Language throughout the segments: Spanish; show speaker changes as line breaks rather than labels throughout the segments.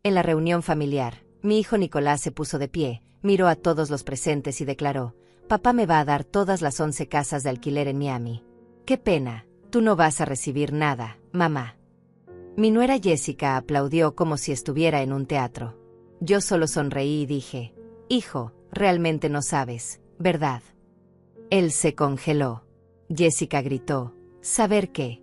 En la reunión familiar, mi hijo Nicolás se puso de pie, miró a todos los presentes y declaró: «Papá me va a dar todas las 11 casas de alquiler en Miami». «Qué pena, tú no vas a recibir nada, mamá». Mi nuera Jessica aplaudió como si estuviera en un teatro. Yo solo sonreí y dije: «Hijo, realmente no sabes, ¿verdad?». Él se congeló. Jessica gritó: «¿Saber qué?».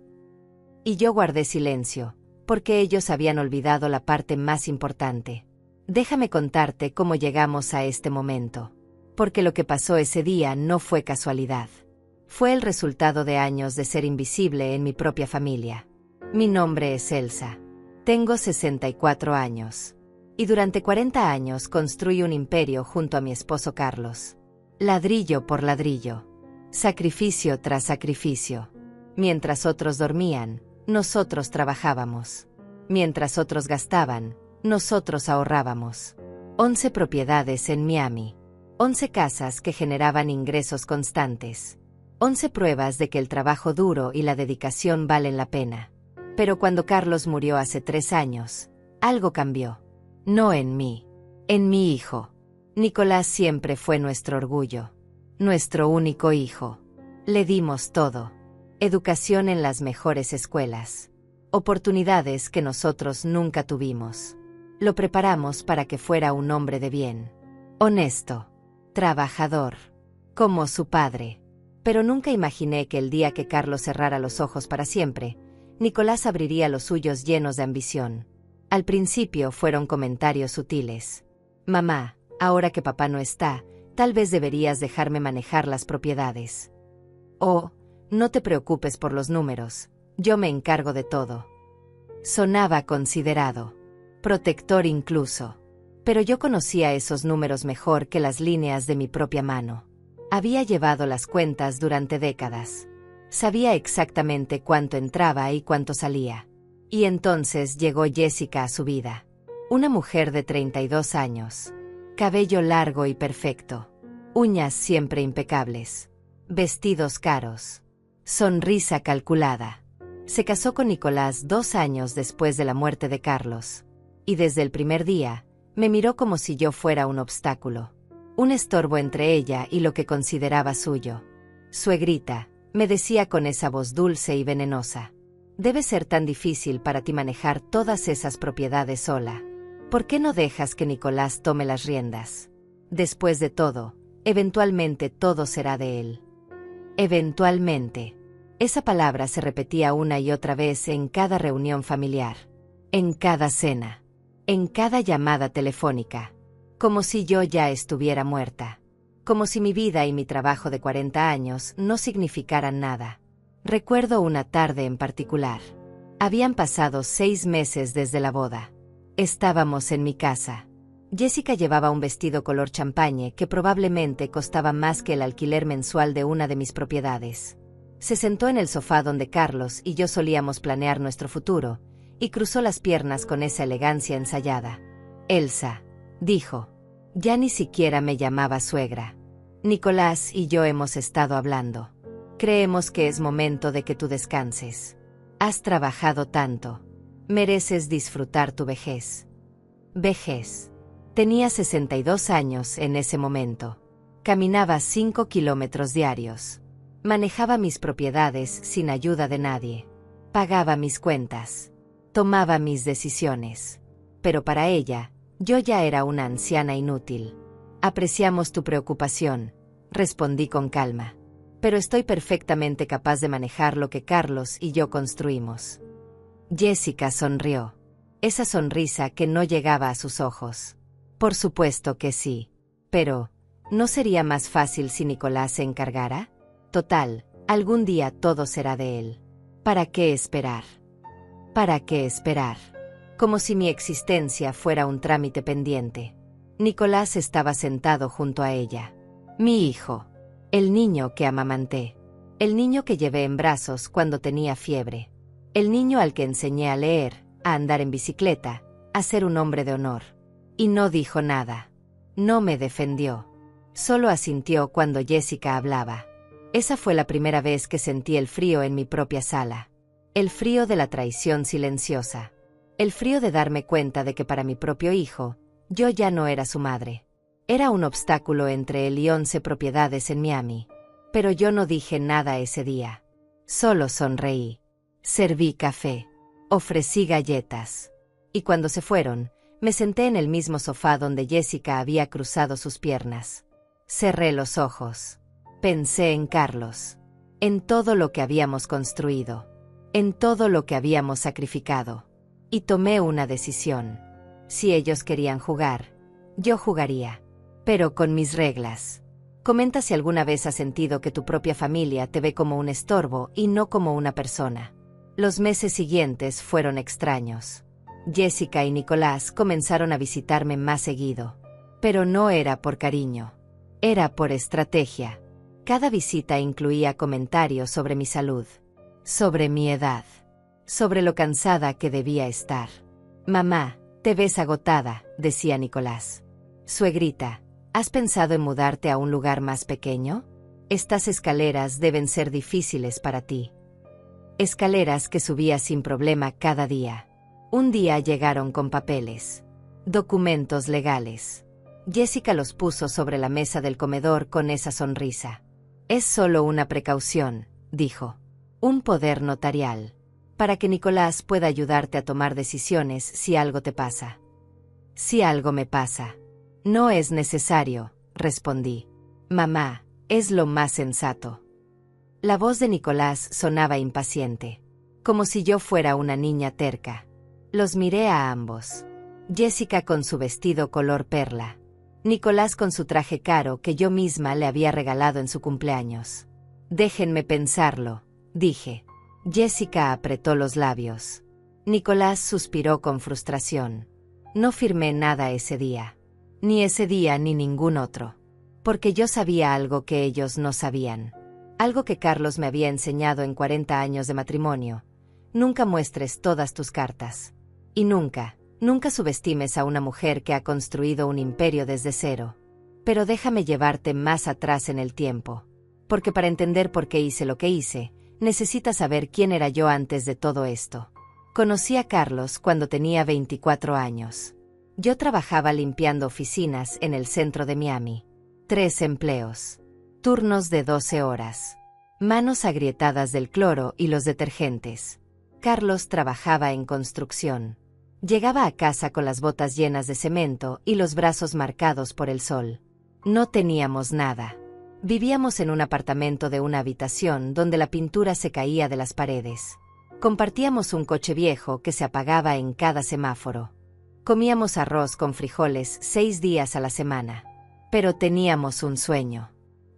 Y yo guardé silencio, porque ellos habían olvidado la parte más importante. Déjame contarte cómo llegamos a este momento. Porque lo que pasó ese día no fue casualidad. Fue el resultado de años de ser invisible en mi propia familia. Mi nombre es Elsa. Tengo 64 años. Y durante 40 años construí un imperio junto a mi esposo Carlos. Ladrillo por ladrillo. Sacrificio tras sacrificio. Mientras otros dormían, nosotros trabajábamos. Mientras otros gastaban, nosotros ahorrábamos. 11 propiedades en Miami. 11 casas que generaban ingresos constantes. 11 pruebas de que el trabajo duro y la dedicación valen la pena. Pero cuando Carlos murió hace 3 años, algo cambió. No en mí, en mi hijo. Nicolás siempre fue nuestro orgullo. Nuestro único hijo. Le dimos todo. Educación en las mejores escuelas. Oportunidades que nosotros nunca tuvimos. Lo preparamos para que fuera un hombre de bien. Honesto. Trabajador. Como su padre. Pero nunca imaginé que el día que Carlos cerrara los ojos para siempre, Nicolás abriría los suyos llenos de ambición. Al principio fueron comentarios sutiles. «Mamá, ahora que papá no está, tal vez deberías dejarme manejar las propiedades». «Oh, no te preocupes por los números, yo me encargo de todo». Sonaba considerado. Protector incluso. Pero yo conocía esos números mejor que las líneas de mi propia mano. Había llevado las cuentas durante décadas. Sabía exactamente cuánto entraba y cuánto salía. Y entonces llegó Jessica a su vida. Una mujer de 32 años. Cabello largo y perfecto. Uñas siempre impecables. Vestidos caros. Sonrisa calculada. Se casó con Nicolás 2 años después de la muerte de Carlos. Y desde el primer día, me miró como si yo fuera un obstáculo. Un estorbo entre ella y lo que consideraba suyo. «Suegrita», me decía con esa voz dulce y venenosa. «Debe ser tan difícil para ti manejar todas esas propiedades sola. ¿Por qué no dejas que Nicolás tome las riendas? Después de todo, eventualmente todo será de él». Eventualmente. Esa palabra se repetía una y otra vez en cada reunión familiar. En cada cena. En cada llamada telefónica. Como si yo ya estuviera muerta. Como si mi vida y mi trabajo de 40 años no significaran nada. Recuerdo una tarde en particular. Habían pasado 6 meses desde la boda. Estábamos en mi casa. Jessica llevaba un vestido color champagne que probablemente costaba más que el alquiler mensual de una de mis propiedades. Se sentó en el sofá donde Carlos y yo solíamos planear nuestro futuro, y cruzó las piernas con esa elegancia ensayada. «Elsa», dijo. Ya ni siquiera me llamaba suegra. «Nicolás y yo hemos estado hablando. Creemos que es momento de que tú descanses. Has trabajado tanto. Mereces disfrutar tu vejez». Vejez. Tenía 62 años en ese momento. Caminaba 5 kilómetros diarios. Manejaba mis propiedades sin ayuda de nadie. Pagaba mis cuentas. Tomaba mis decisiones. Pero para ella, yo ya era una anciana inútil. «Apreciamos tu preocupación», respondí con calma. «Pero estoy perfectamente capaz de manejar lo que Carlos y yo construimos». Jessica sonrió. Esa sonrisa que no llegaba a sus ojos. «Por supuesto que sí. Pero, ¿no sería más fácil si Nicolás se encargara? Total, algún día todo será de él. ¿Para qué esperar? ¿Para qué esperar?». Como si mi existencia fuera un trámite pendiente. Nicolás estaba sentado junto a ella. Mi hijo. El niño que amamanté. El niño que llevé en brazos cuando tenía fiebre. El niño al que enseñé a leer, a andar en bicicleta, a ser un hombre de honor. Y no dijo nada. No me defendió. Solo asintió cuando Jessica hablaba. Esa fue la primera vez que sentí el frío en mi propia sala. El frío de la traición silenciosa. El frío de darme cuenta de que para mi propio hijo, yo ya no era su madre. Era un obstáculo entre él y 11 propiedades en Miami. Pero yo no dije nada ese día. Solo sonreí. Serví café. Ofrecí galletas. Y cuando se fueron, me senté en el mismo sofá donde Jessica había cruzado sus piernas. Cerré los ojos. Pensé en Carlos. En todo lo que habíamos construido. En todo lo que habíamos sacrificado. Y tomé una decisión. Si ellos querían jugar, yo jugaría. Pero con mis reglas. Comenta si alguna vez has sentido que tu propia familia te ve como un estorbo y no como una persona. Los meses siguientes fueron extraños. Jessica y Nicolás comenzaron a visitarme más seguido. Pero no era por cariño. Era por estrategia. Cada visita incluía comentarios sobre mi salud, sobre mi edad, sobre lo cansada que debía estar. Mamá, te ves agotada, decía Nicolás. Suegrita, ¿has pensado en mudarte a un lugar más pequeño? Estas escaleras deben ser difíciles para ti. Escaleras que subía sin problema cada día. Un día llegaron con papeles, documentos legales. Jessica los puso sobre la mesa del comedor con esa sonrisa. Es solo una precaución, dijo. Un poder notarial. Para que Nicolás pueda ayudarte a tomar decisiones si algo te pasa. Si algo me pasa. No es necesario, respondí. Mamá, es lo más sensato. La voz de Nicolás sonaba impaciente. Como si yo fuera una niña terca. Los miré a ambos. Jessica con su vestido color perla. Nicolás con su traje caro que yo misma le había regalado en su cumpleaños. Déjenme pensarlo, dije. Jessica apretó los labios. Nicolás suspiró con frustración. No firmé nada ese día. Ni ese día ni ningún otro. Porque yo sabía algo que ellos no sabían. Algo que Carlos me había enseñado en 40 años de matrimonio. Nunca muestres todas tus cartas. Y nunca subestimes a una mujer que ha construido un imperio desde cero. Pero déjame llevarte más atrás en el tiempo. Porque para entender por qué hice lo que hice, necesitas saber quién era yo antes de todo esto. Conocí a Carlos cuando tenía 24 años. Yo trabajaba limpiando oficinas en el centro de Miami. 3 empleos. Turnos de 12 horas. Manos agrietadas del cloro y los detergentes. Carlos trabajaba en construcción. Llegaba a casa con las botas llenas de cemento y los brazos marcados por el sol. No teníamos nada. Vivíamos en un apartamento de una habitación donde la pintura se caía de las paredes. Compartíamos un coche viejo que se apagaba en cada semáforo. Comíamos arroz con frijoles 6 días a la semana. Pero teníamos un sueño.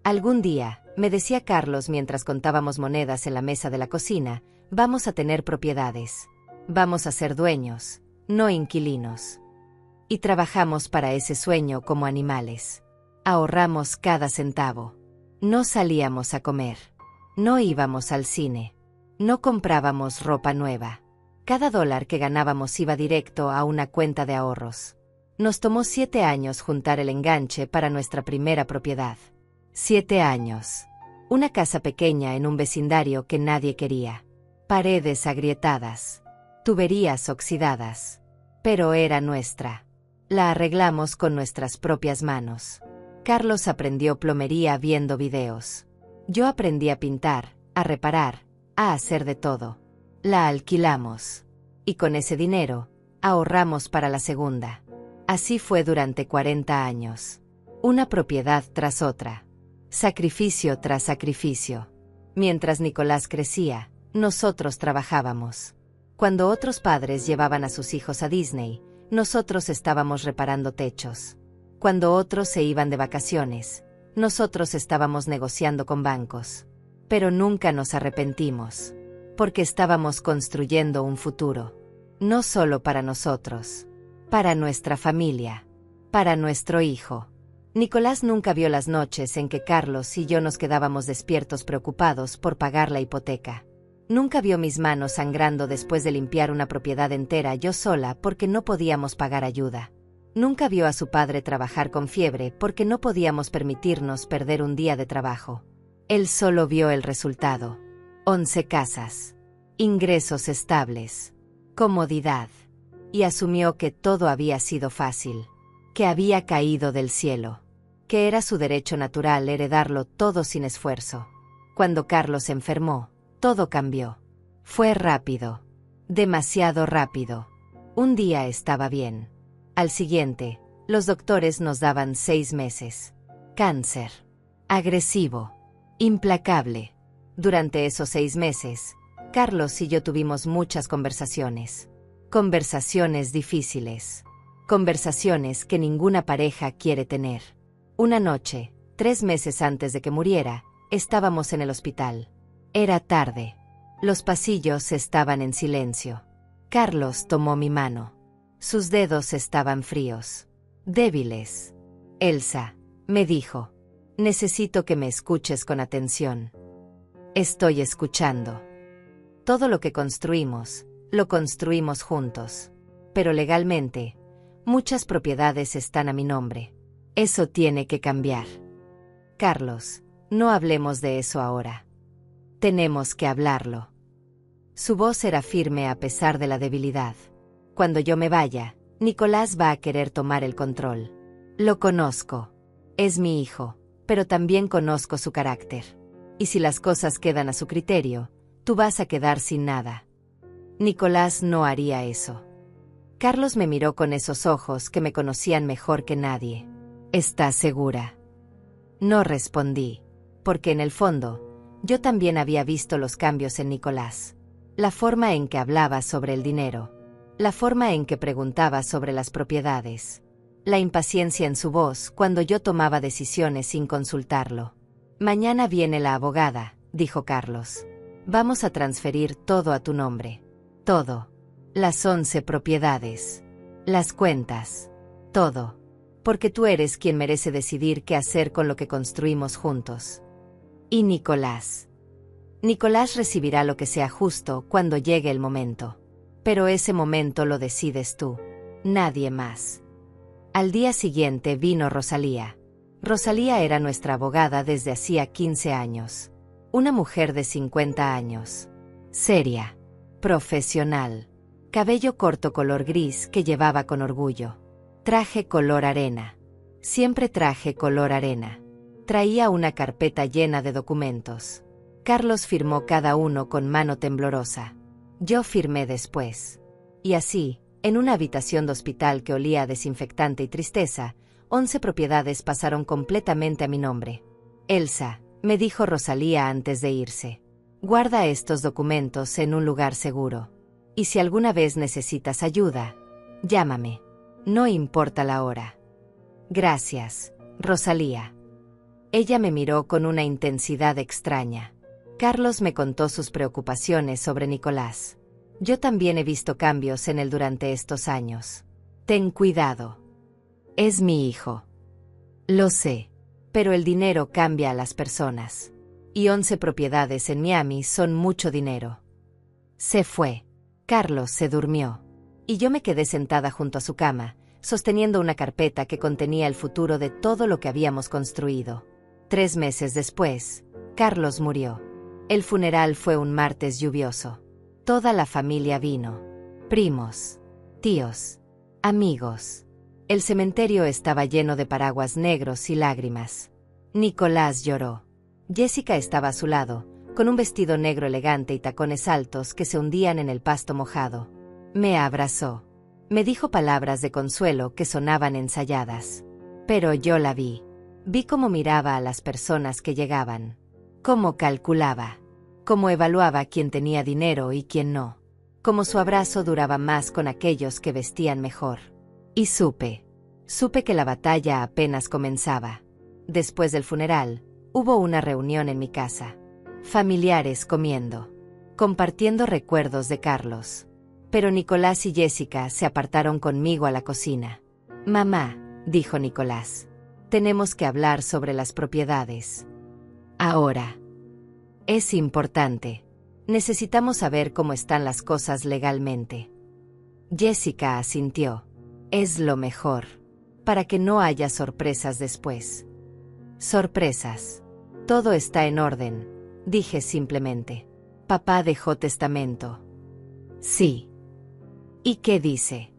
Algún día, me decía Carlos mientras contábamos monedas en la mesa de la cocina, vamos a tener propiedades. Vamos a ser dueños, no inquilinos. Y trabajamos para ese sueño como animales. Ahorramos cada centavo. No salíamos a comer. No íbamos al cine. No comprábamos ropa nueva. Cada dólar que ganábamos iba directo a una cuenta de ahorros. Nos tomó 7 años juntar el enganche para nuestra primera propiedad. 7 años. Una casa pequeña en un vecindario que nadie quería. Paredes agrietadas. Tuberías oxidadas. Pero era nuestra. La arreglamos con nuestras propias manos. Carlos aprendió plomería viendo videos. Yo aprendí a pintar, a reparar, a hacer de todo. La alquilamos. Y con ese dinero, ahorramos para la segunda. Así fue durante 40 años. Una propiedad tras otra. Sacrificio tras sacrificio. Mientras Nicolás crecía, nosotros trabajábamos. Cuando otros padres llevaban a sus hijos a Disney, nosotros estábamos reparando techos. Cuando otros se iban de vacaciones, nosotros estábamos negociando con bancos. Pero nunca nos arrepentimos. Porque estábamos construyendo un futuro. No solo para nosotros. Para nuestra familia. Para nuestro hijo. Nicolás nunca vio las noches en que Carlos y yo nos quedábamos despiertos preocupados por pagar la hipoteca. Nunca vio mis manos sangrando después de limpiar una propiedad entera yo sola porque no podíamos pagar ayuda. Nunca vio a su padre trabajar con fiebre porque no podíamos permitirnos perder un día de trabajo. Él solo vio el resultado. 11 casas. Ingresos estables. Comodidad. y asumió que todo había sido fácil, que había caído del cielo, que era su derecho natural heredarlo todo sin esfuerzo. Cuando Carlos enfermó, todo cambió. Fue rápido, demasiado rápido. Un día estaba bien. Al siguiente, los doctores nos daban 6 meses. Cáncer. Agresivo. Implacable. Durante esos 6 meses, Carlos y yo tuvimos muchas conversaciones. Conversaciones difíciles. Conversaciones que ninguna pareja quiere tener. Una noche, 3 meses antes de que muriera, estábamos en el hospital. Era tarde. Los pasillos estaban en silencio. Carlos tomó mi mano. Sus dedos estaban fríos, débiles. Elsa, me dijo, necesito que me escuches con atención. Estoy escuchando. Todo lo que construimos, lo construimos juntos. Pero legalmente, muchas propiedades están a mi nombre. Eso tiene que cambiar. Carlos, no hablemos de eso ahora. Tenemos que hablarlo. Su voz era firme a pesar de la debilidad. Cuando yo me vaya, Nicolás va a querer tomar el control. Lo conozco. Es mi hijo, pero también conozco su carácter. Y si las cosas quedan a su criterio, tú vas a quedar sin nada. Nicolás no haría eso. Carlos me miró con esos ojos que me conocían mejor que nadie. ¿Estás segura? No respondí, porque en el fondo, yo también había visto los cambios en Nicolás. La forma en que hablaba sobre el dinero, la forma en que preguntaba sobre las propiedades, la impaciencia en su voz cuando yo tomaba decisiones sin consultarlo. Mañana viene la abogada, dijo Carlos. Vamos a transferir todo a tu nombre. Todo. Las 11 propiedades. Las cuentas. Todo. Porque tú eres quien merece decidir qué hacer con lo que construimos juntos. Y Nicolás. Nicolás recibirá lo que sea justo cuando llegue el momento. Pero ese momento lo decides tú. Nadie más. Al día siguiente vino Rosalía. Rosalía era nuestra abogada desde hacía 15 años. Una mujer de 50 años. Seria. Profesional. Cabello corto color gris que llevaba con orgullo. Traje color arena. Siempre traje color arena. Traía una carpeta llena de documentos. Carlos firmó cada uno con mano temblorosa. Yo firmé después. Y así, en una habitación de hospital que olía a desinfectante y tristeza, 11 propiedades pasaron completamente a mi nombre. Elsa, me dijo Rosalía antes de irse. Guarda estos documentos en un lugar seguro. Y si alguna vez necesitas ayuda, llámame. No importa la hora. Gracias, Rosalía. Ella me miró con una intensidad extraña. Carlos me contó sus preocupaciones sobre Nicolás. Yo también he visto cambios en él durante estos años. Ten cuidado. Es mi hijo. Lo sé. Pero el dinero cambia a las personas. Y 11 propiedades en Miami son mucho dinero. Se fue. Carlos se durmió. Y yo me quedé sentada junto a su cama, sosteniendo una carpeta que contenía el futuro de todo lo que habíamos construido. 3 meses después, Carlos murió. El funeral fue un martes lluvioso. Toda la familia vino. Primos, tíos, amigos. El cementerio estaba lleno de paraguas negros y lágrimas. Nicolás lloró. Jessica estaba a su lado, con un vestido negro elegante y tacones altos que se hundían en el pasto mojado. Me abrazó. Me dijo palabras de consuelo que sonaban ensayadas. Pero yo la vi. Vi cómo miraba a las personas que llegaban. Cómo calculaba. Cómo evaluaba quién tenía dinero y quién no. Cómo su abrazo duraba más con aquellos que vestían mejor. Y supe que la batalla apenas comenzaba. Después del funeral, hubo una reunión en mi casa. Familiares comiendo, compartiendo recuerdos de Carlos. Pero Nicolás y Jessica se apartaron conmigo a la cocina. Mamá, dijo Nicolás, tenemos que hablar sobre las propiedades. Ahora. Es importante. Necesitamos saber cómo están las cosas legalmente. Jessica asintió. Es lo mejor. Para que no haya sorpresas después. Sorpresas. Todo está en orden, dije simplemente. Papá dejó testamento. Sí. ¿Y qué dice?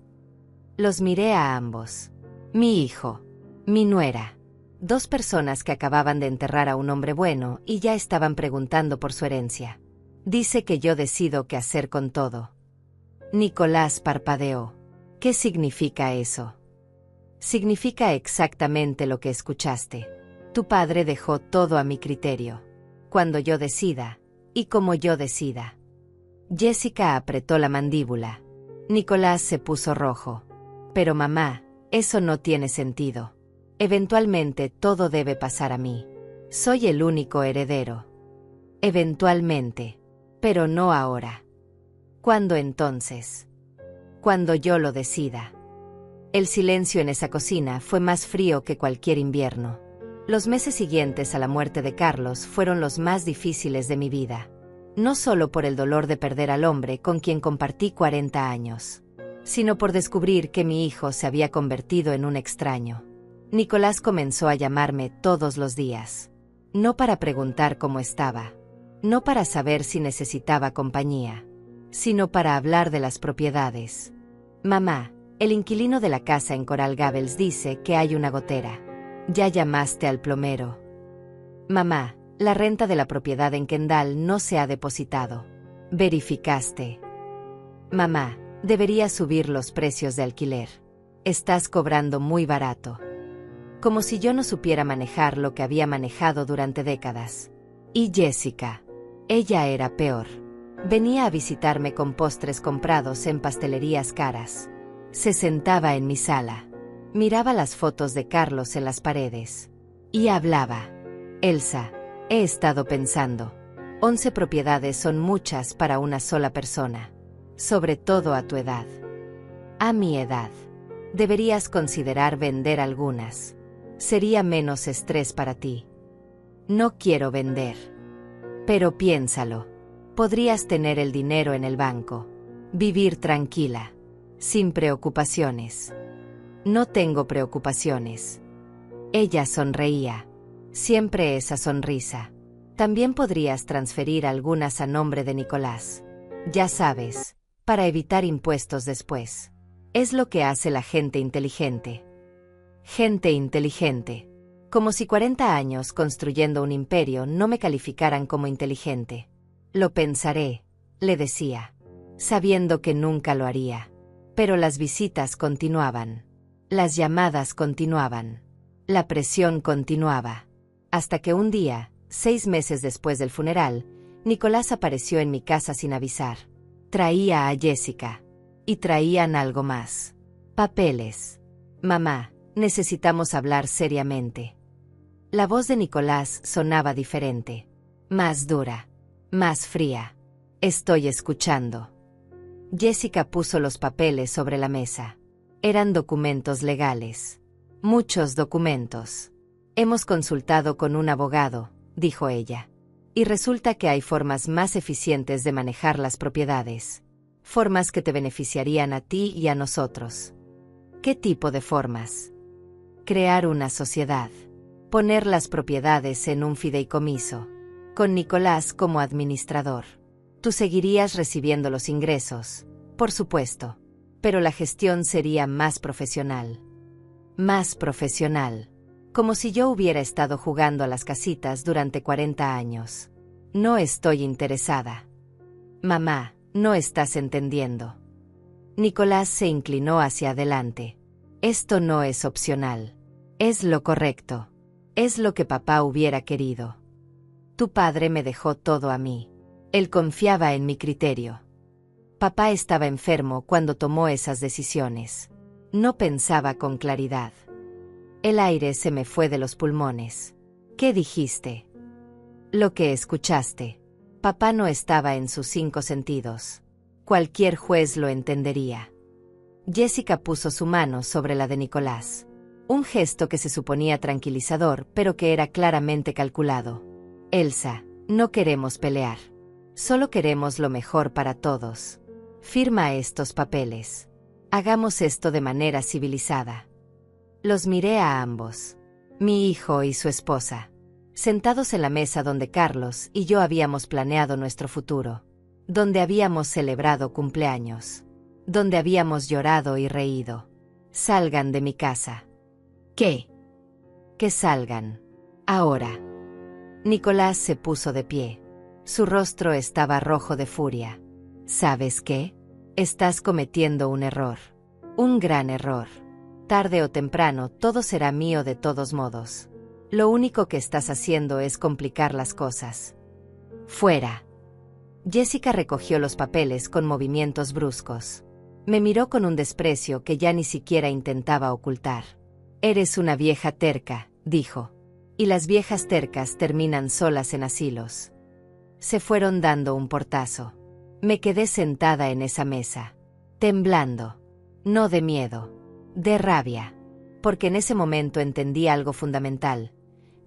Los miré a ambos. Mi hijo. Mi nuera. Dos personas que acababan de enterrar a un hombre bueno y ya estaban preguntando por su herencia. Dice que yo decido qué hacer con todo. Nicolás parpadeó. ¿Qué significa eso? Significa exactamente lo que escuchaste. Tu padre dejó todo a mi criterio. Cuando yo decida, y como yo decida. Jessica apretó la mandíbula. Nicolás se puso rojo. Pero mamá, eso no tiene sentido. Eventualmente todo debe pasar a mí. Soy el único heredero. Eventualmente. Pero no ahora. ¿Cuándo entonces? Cuando yo lo decida. El silencio en esa cocina fue más frío que cualquier invierno. Los meses siguientes a la muerte de Carlos fueron los más difíciles de mi vida. No solo por el dolor de perder al hombre con quien compartí 40 años, sino por descubrir que mi hijo se había convertido en un extraño. Nicolás comenzó a llamarme todos los días. No para preguntar cómo estaba, no para saber si necesitaba compañía, sino para hablar de las propiedades. Mamá, el inquilino de la casa en Coral Gables dice que hay una gotera. ¿Ya llamaste al plomero? Mamá, la renta de la propiedad en Kendall no se ha depositado. ¿Verificaste? Mamá, deberías subir los precios de alquiler. Estás cobrando muy barato. Como si yo no supiera manejar lo que había manejado durante décadas. Y Jessica. Ella era peor. Venía a visitarme con postres comprados en pastelerías caras. Se sentaba en mi sala. Miraba las fotos de Carlos en las paredes. Y hablaba. Elsa, he estado pensando. 11 propiedades son muchas para una sola persona. Sobre todo a tu edad. A mi edad. Deberías considerar vender algunas. Sería menos estrés para ti. No quiero vender. Pero piénsalo. Podrías tener el dinero en el banco. Vivir tranquila. Sin preocupaciones. No tengo preocupaciones. Ella sonreía. Siempre esa sonrisa. También podrías transferir algunas a nombre de Nicolás. Ya sabes, para evitar impuestos después. Es lo que hace la gente inteligente. Gente inteligente. Como si 40 años construyendo un imperio no me calificaran como inteligente. Lo pensaré, le decía, sabiendo que nunca lo haría. Pero las visitas continuaban. Las llamadas continuaban. La presión continuaba. Hasta que un día, 6 meses después del funeral, Nicolás apareció en mi casa sin avisar. Traía a Jessica. Y traían algo más. Papeles. Mamá, necesitamos hablar seriamente. La voz de Nicolás sonaba diferente. Más dura. Más fría. Estoy escuchando. Jessica puso los papeles sobre la mesa. Eran documentos legales. Muchos documentos. Hemos consultado con un abogado, dijo ella. Y resulta que hay formas más eficientes de manejar las propiedades. Formas que te beneficiarían a ti y a nosotros. ¿Qué tipo de formas? Crear una sociedad. Poner las propiedades en un fideicomiso. Con Nicolás como administrador. Tú seguirías recibiendo los ingresos, por supuesto. Pero la gestión sería más profesional. Más profesional. Como si yo hubiera estado jugando a las casitas durante 40 años. No estoy interesada. Mamá, no estás entendiendo. Nicolás se inclinó hacia adelante. Esto no es opcional. Es lo correcto. Es lo que papá hubiera querido. Tu padre me dejó todo a mí. Él confiaba en mi criterio. Papá estaba enfermo cuando tomó esas decisiones. No pensaba con claridad. El aire se me fue de los pulmones. ¿Qué dijiste? Lo que escuchaste. Papá no estaba en sus 5 sentidos. Cualquier juez lo entendería. Jessica puso su mano sobre la de Nicolás. Un gesto que se suponía tranquilizador, pero que era claramente calculado. Elsa, no queremos pelear. Solo queremos lo mejor para todos. Firma estos papeles. Hagamos esto de manera civilizada. Los miré a ambos. Mi hijo y su esposa. Sentados en la mesa donde Carlos y yo habíamos planeado nuestro futuro. Donde habíamos celebrado cumpleaños. Donde habíamos llorado y reído. Salgan de mi casa.
¿Qué?
Que salgan. Ahora. Nicolás se puso de pie. Su rostro estaba rojo de furia. ¿Sabes qué? Estás cometiendo un error. Un gran error. Tarde o temprano todo será mío de todos modos. Lo único que estás haciendo es complicar las cosas. Fuera. Jessica recogió los papeles con movimientos bruscos. Me miró con un desprecio que ya ni siquiera intentaba ocultar. Eres una vieja terca, dijo. Y las viejas tercas terminan solas en asilos. Se fueron dando un portazo. Me quedé sentada en esa mesa, temblando. No de miedo, de rabia. Porque en ese momento entendí algo fundamental.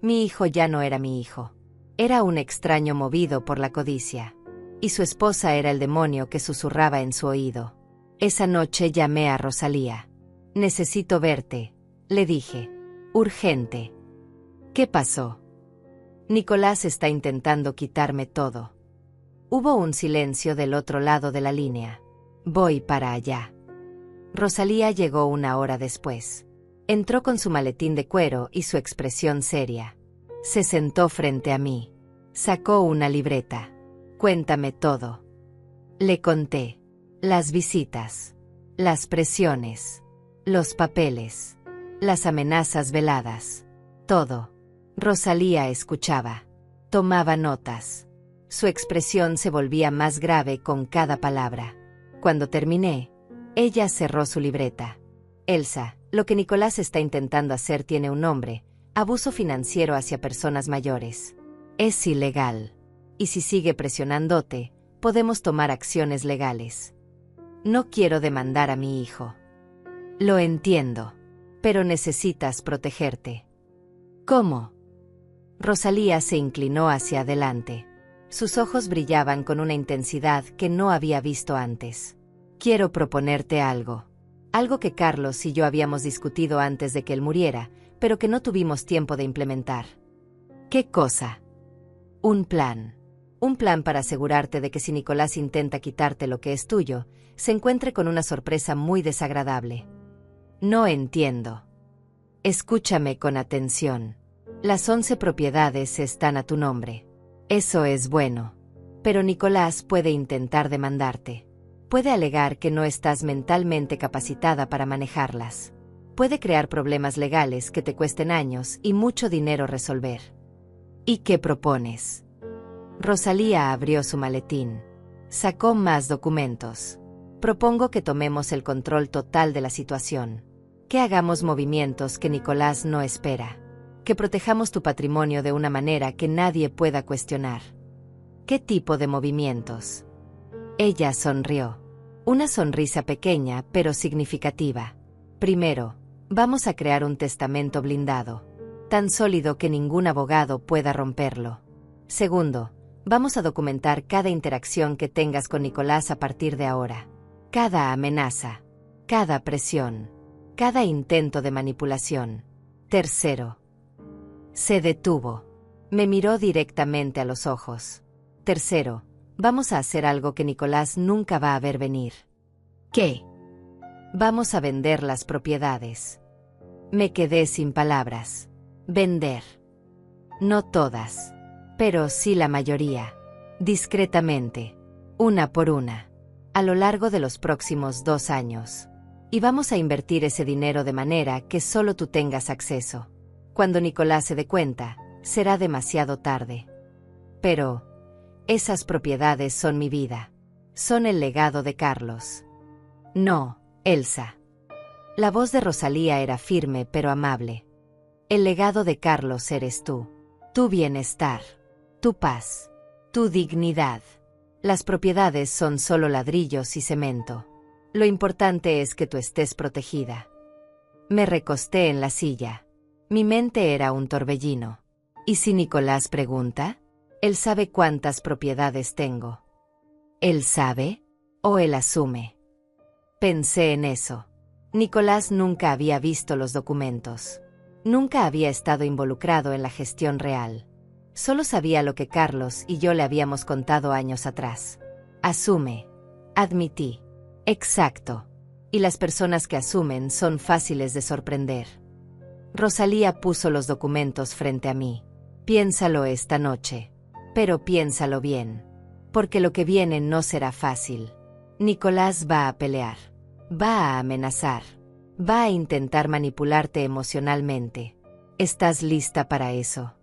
Mi hijo ya no era mi hijo. Era un extraño movido por la codicia. Y su esposa era el demonio que susurraba en su oído. Esa noche llamé a Rosalía. Necesito verte, le dije. Urgente. ¿Qué pasó? Nicolás está intentando quitarme todo. Hubo un silencio del otro lado de la línea. Voy para allá. Rosalía llegó una hora después. Entró con su maletín de cuero y su expresión seria. Se sentó frente a mí. Sacó una libreta. Cuéntame todo. Le conté. Las visitas. Las presiones. Los papeles. Las amenazas veladas. Todo. Rosalía escuchaba. Tomaba notas. Su expresión se volvía más grave con cada palabra. Cuando terminé, ella cerró su libreta. Elsa, lo que Nicolás está intentando hacer tiene un nombre: abuso financiero hacia personas mayores. Es ilegal. Y si sigue presionándote, podemos tomar acciones legales. No quiero demandar a mi hijo. Lo entiendo. Pero necesitas protegerte. ¿Cómo? Rosalía se inclinó hacia adelante. Sus ojos brillaban con una intensidad que no había visto antes. Quiero proponerte algo. Algo que Carlos y yo habíamos discutido antes de que él muriera, pero que no tuvimos tiempo de implementar. ¿Qué cosa? Un plan. Un plan para asegurarte de que si Nicolás intenta quitarte lo que es tuyo, se encuentre con una sorpresa muy desagradable. No entiendo. Escúchame con atención. Las 11 propiedades están a tu nombre. Eso es bueno. Pero Nicolás puede intentar demandarte. Puede alegar que no estás mentalmente capacitada para manejarlas. Puede crear problemas legales que te cuesten años y mucho dinero resolver. ¿Y qué propones? Rosalía abrió su maletín. Sacó más documentos. Propongo que tomemos el control total de la situación. Que hagamos movimientos que Nicolás no espera. Que protejamos tu patrimonio de una manera que nadie pueda cuestionar. ¿Qué tipo de movimientos? Ella sonrió. Una sonrisa pequeña pero significativa. Primero, vamos a crear un testamento blindado. Tan sólido que ningún abogado pueda romperlo. Segundo, vamos a documentar cada interacción que tengas con Nicolás a partir de ahora. Cada amenaza. Cada presión. Cada intento de manipulación. Tercero. Se detuvo. Me miró directamente a los ojos. Tercero, vamos a hacer algo que Nicolás nunca va a ver venir.
¿Qué?
Vamos a vender las propiedades. Me quedé sin palabras. Vender. No todas, pero sí la mayoría. Discretamente. Una por una. A lo largo de los próximos 2 años. Y vamos a invertir ese dinero de manera que solo tú tengas acceso. Cuando Nicolás se dé cuenta, será demasiado tarde. Pero esas propiedades son mi vida. Son el legado de Carlos. No, Elsa. La voz de Rosalía era firme pero amable. El legado de Carlos eres tú. Tu bienestar. Tu paz. Tu dignidad. Las propiedades son solo ladrillos y cemento. Lo importante es que tú estés protegida. Me recosté en la silla. Mi mente era un torbellino. ¿Y si Nicolás pregunta? Él sabe cuántas propiedades tengo. ¿Él sabe? ¿O él asume? Pensé en eso. Nicolás nunca había visto los documentos. Nunca había estado involucrado en la gestión real. Solo sabía lo que Carlos y yo le habíamos contado años atrás. Asume. Admití. Exacto. y las personas que asumen son fáciles de sorprender. Rosalía puso los documentos frente a mí. Piénsalo esta noche. Pero piénsalo bien. Porque lo que viene no será fácil. Nicolás va a pelear. Va a amenazar. Va a intentar manipularte emocionalmente. ¿Estás lista para eso?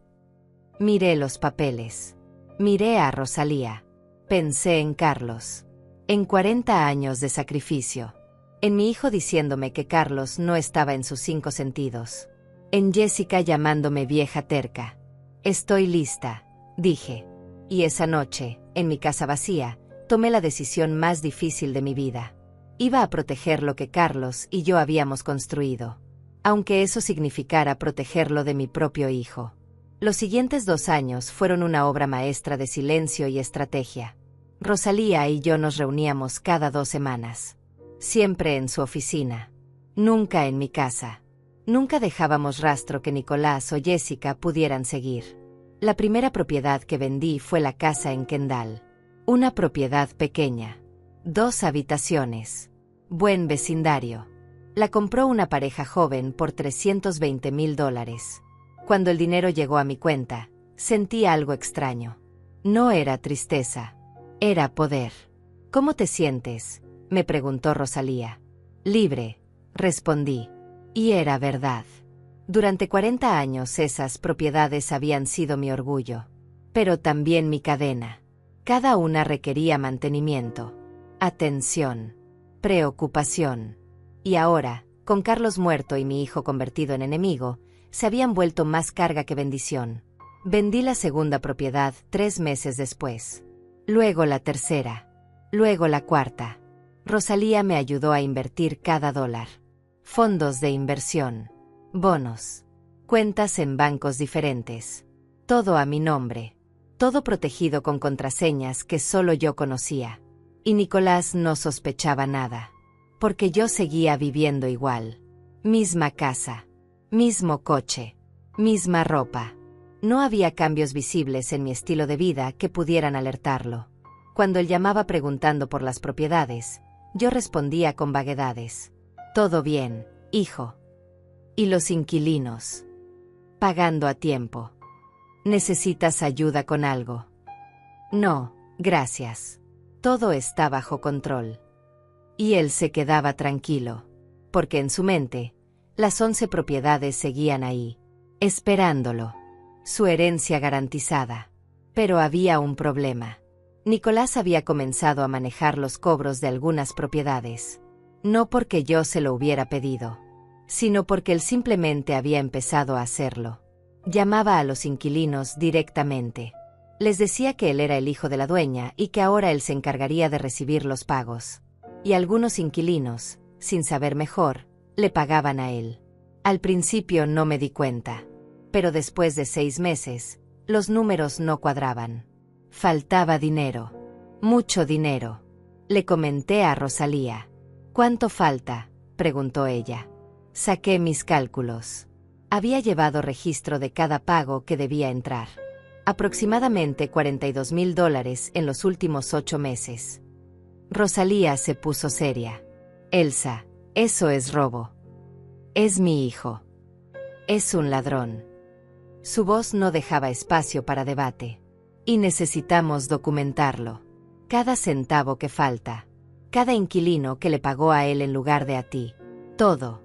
Miré los papeles. Miré a Rosalía. Pensé en Carlos. En 40 años de sacrificio. En mi hijo diciéndome que Carlos no estaba en sus 5 sentidos. En Jessica llamándome vieja terca. Estoy lista, dije. Y esa noche, en mi casa vacía, tomé la decisión más difícil de mi vida. Iba a proteger lo que Carlos y yo habíamos construido. Aunque eso significara protegerlo de mi propio hijo. Los siguientes 2 años fueron una obra maestra de silencio y estrategia. Rosalía y yo nos reuníamos cada 2 semanas. Siempre en su oficina. Nunca en mi casa. Nunca dejábamos rastro que Nicolás o Jessica pudieran seguir. La primera propiedad que vendí fue la casa en Kendall. Una propiedad pequeña. 2 habitaciones. Buen vecindario. La compró una pareja joven por $320,000. Cuando el dinero llegó a mi cuenta, sentí algo extraño. No era tristeza. Era poder. ¿Cómo te sientes?, me preguntó Rosalía. Libre, respondí. Y era verdad. Durante 40 años esas propiedades habían sido mi orgullo. Pero también mi cadena. Cada una requería mantenimiento, atención, preocupación. Y ahora, con Carlos muerto y mi hijo convertido en enemigo, se habían vuelto más carga que bendición. Vendí la segunda propiedad 3 meses después. Luego la tercera. Luego la cuarta. Rosalía me ayudó a invertir cada dólar. Fondos de inversión. Bonos. Cuentas en bancos diferentes. Todo a mi nombre. Todo protegido con contraseñas que solo yo conocía. Y Nicolás no sospechaba nada. Porque yo seguía viviendo igual. Misma casa. Mismo coche. Misma ropa. No había cambios visibles en mi estilo de vida que pudieran alertarlo. Cuando él llamaba preguntando por las propiedades, yo respondía con vaguedades. Todo bien, hijo. ¿Y los inquilinos? Pagando a tiempo. ¿Necesitas ayuda con algo? No, gracias. Todo está bajo control. Y él se quedaba tranquilo, porque en su mente, las 11 propiedades seguían ahí, esperándolo. Su herencia garantizada. Pero había un problema. Nicolás había comenzado a manejar los cobros de algunas propiedades. No porque yo se lo hubiera pedido, sino porque él simplemente había empezado a hacerlo. Llamaba a los inquilinos directamente. Les decía que él era el hijo de la dueña y que ahora él se encargaría de recibir los pagos. Y algunos inquilinos, sin saber mejor, le pagaban a él. Al principio no me di cuenta. Pero después de 6 meses, los números no cuadraban. Faltaba dinero. Mucho dinero. Le comenté a Rosalía. ¿Cuánto falta?, preguntó ella. Saqué mis cálculos. Había llevado registro de cada pago que debía entrar. Aproximadamente $42,000 en los últimos 8 meses. Rosalía se puso seria. Elsa, eso es robo. Es mi hijo. Es un ladrón. Su voz no dejaba espacio para debate. Y necesitamos documentarlo. Cada centavo que falta. Cada inquilino que le pagó a él en lugar de a ti. Todo.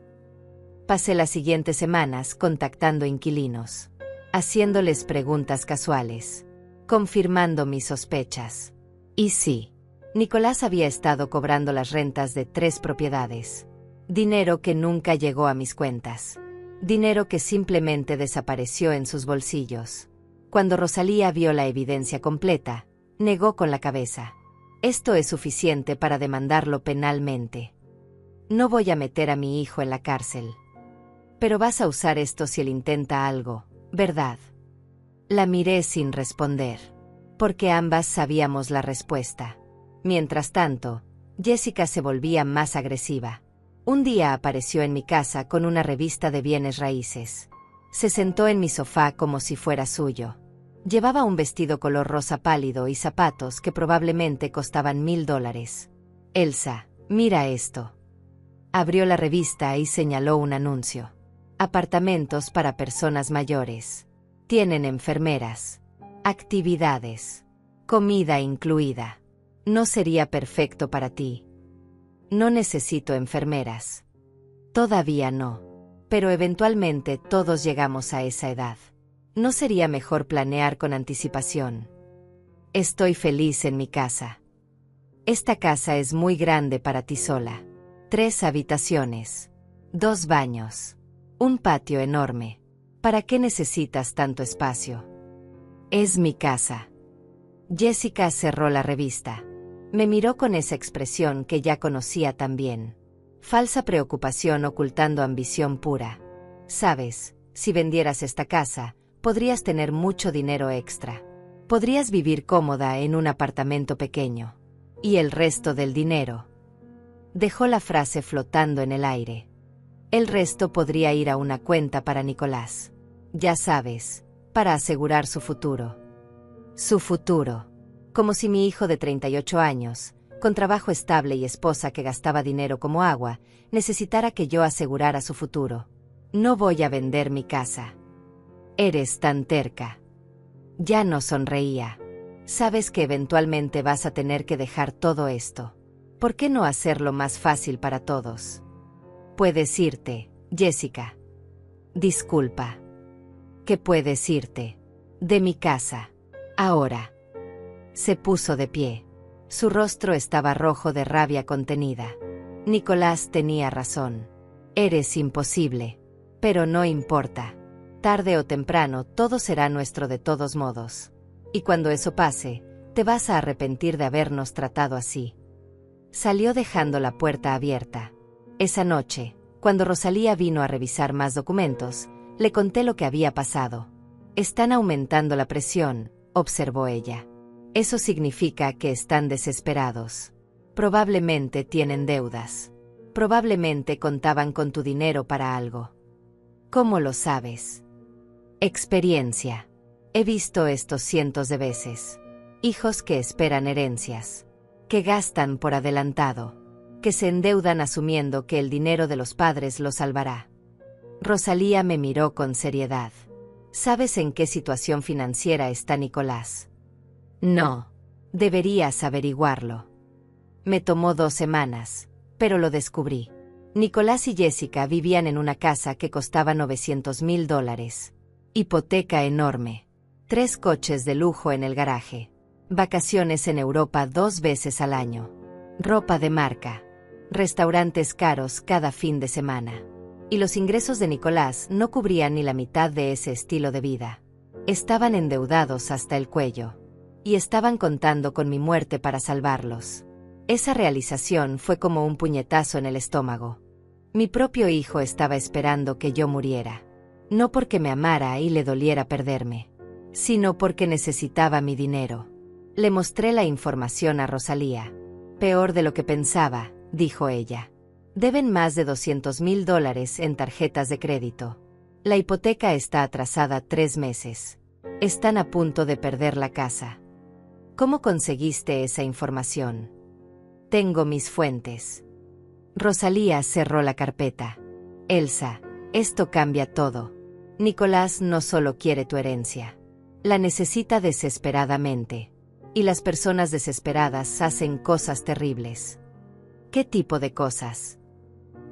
Pasé las siguientes semanas contactando inquilinos. Haciéndoles preguntas casuales. Confirmando mis sospechas. Y sí. Nicolás había estado cobrando las rentas de 3 propiedades. Dinero que nunca llegó a mis cuentas. Dinero que simplemente desapareció en sus bolsillos. Cuando Rosalía vio la evidencia completa, negó con la cabeza. Esto es suficiente para demandarlo penalmente. No voy a meter a mi hijo en la cárcel. Pero vas a usar esto si él intenta algo, ¿verdad? La miré sin responder, porque ambas sabíamos la respuesta. Mientras tanto, Jessica se volvía más agresiva. Un día apareció en mi casa con una revista de bienes raíces. Se sentó en mi sofá como si fuera suyo. Llevaba un vestido color rosa pálido y zapatos que probablemente costaban $1,000. Elsa, mira esto. Abrió la revista y señaló un anuncio. Apartamentos para personas mayores. Tienen enfermeras. Actividades. Comida incluida. No sería perfecto para ti. No necesito enfermeras. Todavía no. Pero eventualmente todos llegamos a esa edad. ¿No sería mejor planear con anticipación? Estoy feliz en mi casa. Esta casa es muy grande para ti sola. 3 habitaciones. 2 baños. Un patio enorme. ¿Para qué necesitas tanto espacio? Es mi casa. Jessica cerró la revista. Me miró con esa expresión que ya conocía tan bien. Falsa preocupación ocultando ambición pura. Sabes, si vendieras esta casa, podrías tener mucho dinero extra. Podrías vivir cómoda en un apartamento pequeño. Y el resto del dinero. Dejó la frase flotando en el aire. El resto podría ir a una cuenta para Nicolás. Ya sabes, para asegurar su futuro. Su futuro. Como si mi hijo de 38 años, con trabajo estable y esposa que gastaba dinero como agua, necesitara que yo asegurara su futuro. No voy a vender mi casa. Eres tan terca. Ya no sonreía. Sabes que eventualmente vas a tener que dejar todo esto. ¿Por qué no hacerlo más fácil para todos? Puedes irte, Jessica. Disculpa. ¿Qué puedes irte? De mi casa. Ahora. Se puso de pie. Su rostro estaba rojo de rabia contenida. Nicolás tenía razón. Eres imposible. Pero no importa. Tarde o temprano todo será nuestro de todos modos. Y cuando eso pase, te vas a arrepentir de habernos tratado así. Salió dejando la puerta abierta. Esa noche, cuando Rosalía vino a revisar más documentos, le conté lo que había pasado. Están aumentando la presión, observó ella. Eso significa que están desesperados. Probablemente tienen deudas. Probablemente contaban con tu dinero para algo. ¿Cómo lo sabes? Experiencia. He visto esto cientos de veces. Hijos que esperan herencias. Que gastan por adelantado. Que se endeudan asumiendo que el dinero de los padres los salvará. Rosalía me miró con seriedad. ¿Sabes en qué situación financiera está Nicolás? No. Deberías averiguarlo. Me tomó 2 semanas, pero lo descubrí. Nicolás y Jessica vivían en una casa que costaba $900,000. Hipoteca enorme. 3 coches de lujo en el garaje. Vacaciones en Europa 2 veces al año. Ropa de marca. Restaurantes caros cada fin de semana. Y los ingresos de Nicolás no cubrían ni la mitad de ese estilo de vida. Estaban endeudados hasta el cuello. Y estaban contando con mi muerte para salvarlos. Esa realización fue como un puñetazo en el estómago. Mi propio hijo estaba esperando que yo muriera. No porque me amara y le doliera perderme, sino porque necesitaba mi dinero. Le mostré la información a Rosalía. Peor de lo que pensaba, dijo ella. Deben más de $200,000 en tarjetas de crédito. La hipoteca está atrasada 3 meses. Están a punto de perder la casa. ¿Cómo conseguiste esa información? Tengo mis fuentes. Rosalía cerró la carpeta. Elsa, esto cambia todo. Nicolás no solo quiere tu herencia. La necesita desesperadamente. Y las personas desesperadas hacen cosas terribles. ¿Qué tipo de cosas?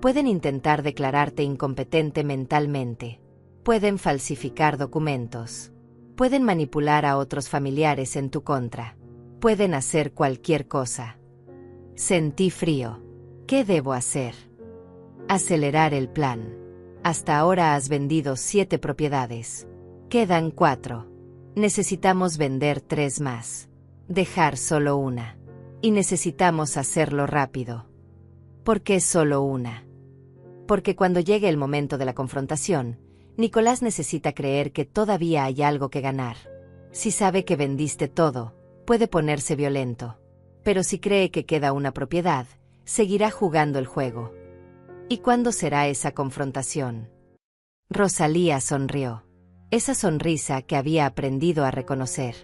Pueden intentar declararte incompetente mentalmente. Pueden falsificar documentos. Pueden manipular a otros familiares en tu contra. Pueden hacer cualquier cosa. Sentí frío. ¿Qué debo hacer? Acelerar el plan. Hasta ahora has vendido 7 propiedades. Quedan 4. Necesitamos vender 3 más. Dejar solo una. Y necesitamos hacerlo rápido. ¿Por qué solo una? Porque cuando llegue el momento de la confrontación, Nicolás necesita creer que todavía hay algo que ganar. Si sabe que vendiste todo, puede ponerse violento. Pero si cree que queda una propiedad, seguirá jugando el juego. ¿Y cuándo será esa confrontación? Rosalía sonrió. Esa sonrisa que había aprendido a reconocer.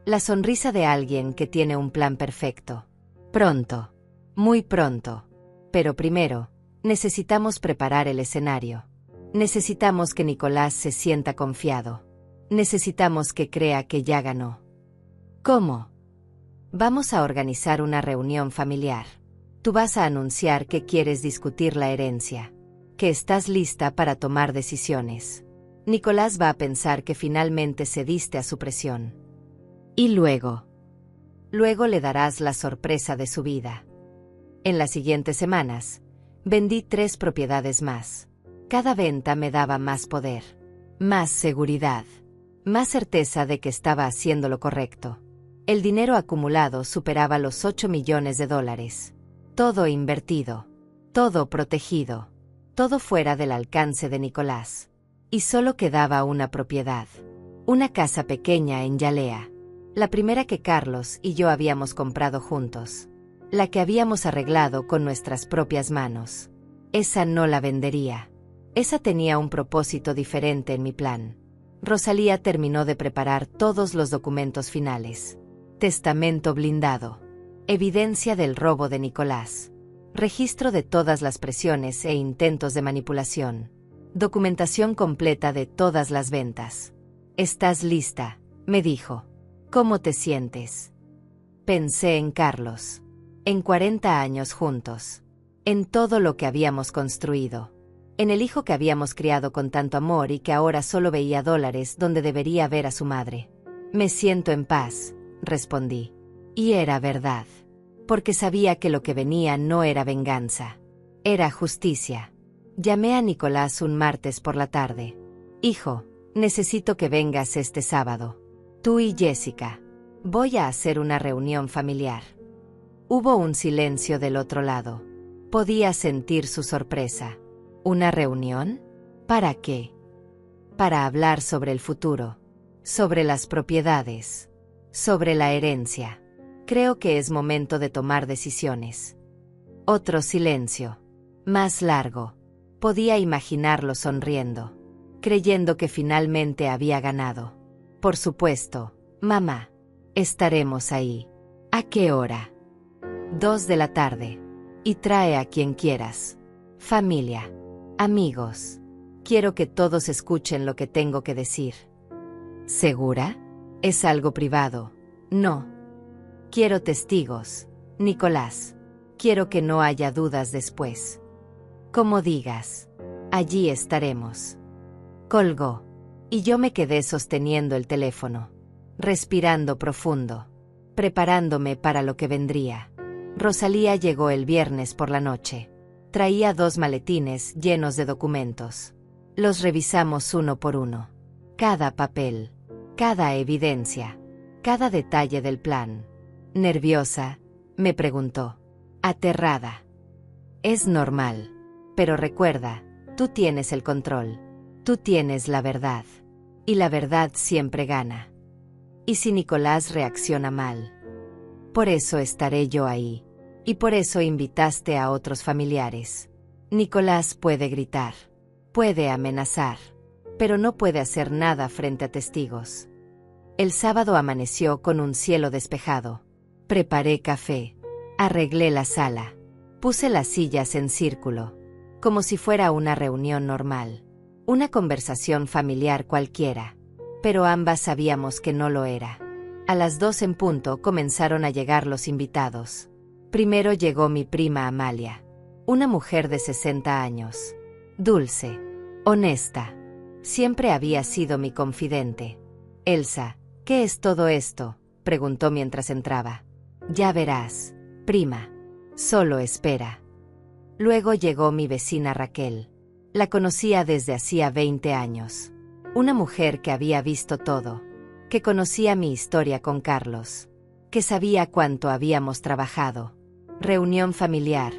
La sonrisa de alguien que tiene un plan perfecto. Pronto. Muy pronto. Pero primero, Necesitamos preparar el escenario. Necesitamos que Nicolás se sienta confiado. Necesitamos que crea que ya ganó. ¿Cómo? Vamos a organizar una reunión familiar. Tú vas a anunciar que quieres discutir la herencia, que estás lista para tomar decisiones. Nicolás va a pensar que finalmente cediste a su presión. Y luego le darás la sorpresa de su vida. En las siguientes semanas, vendí 3 propiedades más. Cada venta me daba más poder, más seguridad, más certeza de que estaba haciendo lo correcto. El dinero acumulado superaba los $8 millones. Todo invertido, todo protegido, todo fuera del alcance de Nicolás. Y solo quedaba una propiedad, una casa pequeña en Yalea, la primera que Carlos y yo habíamos comprado juntos, la que habíamos arreglado con nuestras propias manos. Esa no la vendería. Esa tenía un propósito diferente en mi plan. Rosalía terminó de preparar todos los documentos finales. Testamento blindado. Evidencia del robo de Nicolás. Registro de todas las presiones e intentos de manipulación. Documentación completa de todas las ventas. «¿Estás lista?», me dijo. «¿Cómo te sientes?». Pensé en Carlos. En 40 años juntos. En todo lo que habíamos construido. En el hijo que habíamos criado con tanto amor y que ahora solo veía dólares donde debería ver a su madre. «Me siento en paz», respondí. Y era verdad. Porque sabía que lo que venía no era venganza. Era justicia. Llamé a Nicolás un martes por la tarde. «Hijo, necesito que vengas este sábado. Tú y Jessica. Voy a hacer una reunión familiar». Hubo un silencio del otro lado. Podía sentir su sorpresa. ¿Una reunión? ¿Para qué? Para hablar sobre el futuro. Sobre las propiedades. Sobre la herencia. Creo que es momento de tomar decisiones. Otro silencio. Más largo. Podía imaginarlo sonriendo. Creyendo que finalmente había ganado. «Por supuesto, mamá. Estaremos ahí». «¿A qué hora?». 2 de la tarde. Y trae a quien quieras. Familia. Amigos. Quiero que todos escuchen lo que tengo que decir. ¿Segura? Es algo privado. No. Quiero testigos. Nicolás. Quiero que no haya dudas después. Como digas. Allí estaremos. Colgó. Y yo me quedé sosteniendo el teléfono. Respirando profundo. Preparándome para lo que vendría. Rosalía llegó el viernes por la noche. Traía 2 maletines llenos de documentos. Los revisamos uno por uno. Cada papel. Cada evidencia. Cada detalle del plan. ¿Nerviosa?, me preguntó. Aterrada. Es normal. Pero recuerda, tú tienes el control. Tú tienes la verdad. Y la verdad siempre gana. ¿Y si Nicolás reacciona mal? Por eso estaré yo ahí. Y por eso invitaste a otros familiares. Nicolás puede gritar. Puede amenazar. Pero no puede hacer nada frente a testigos. El sábado amaneció con un cielo despejado. Preparé café. Arreglé la sala. Puse las sillas en círculo. Como si fuera una reunión normal. Una conversación familiar cualquiera. Pero ambas sabíamos que no lo era. A las 2 en punto comenzaron a llegar los invitados. Primero llegó mi prima Amalia. Una mujer de 60 años. Dulce. Honesta. Siempre había sido mi confidente. Elsa, ¿qué es todo esto?, preguntó mientras entraba. Ya verás, prima. Solo espera. Luego llegó mi vecina Raquel. La conocía desde hacía 20 años. Una mujer que había visto todo. Que conocía mi historia con Carlos. Que sabía cuánto habíamos trabajado. ¿Reunión familiar?,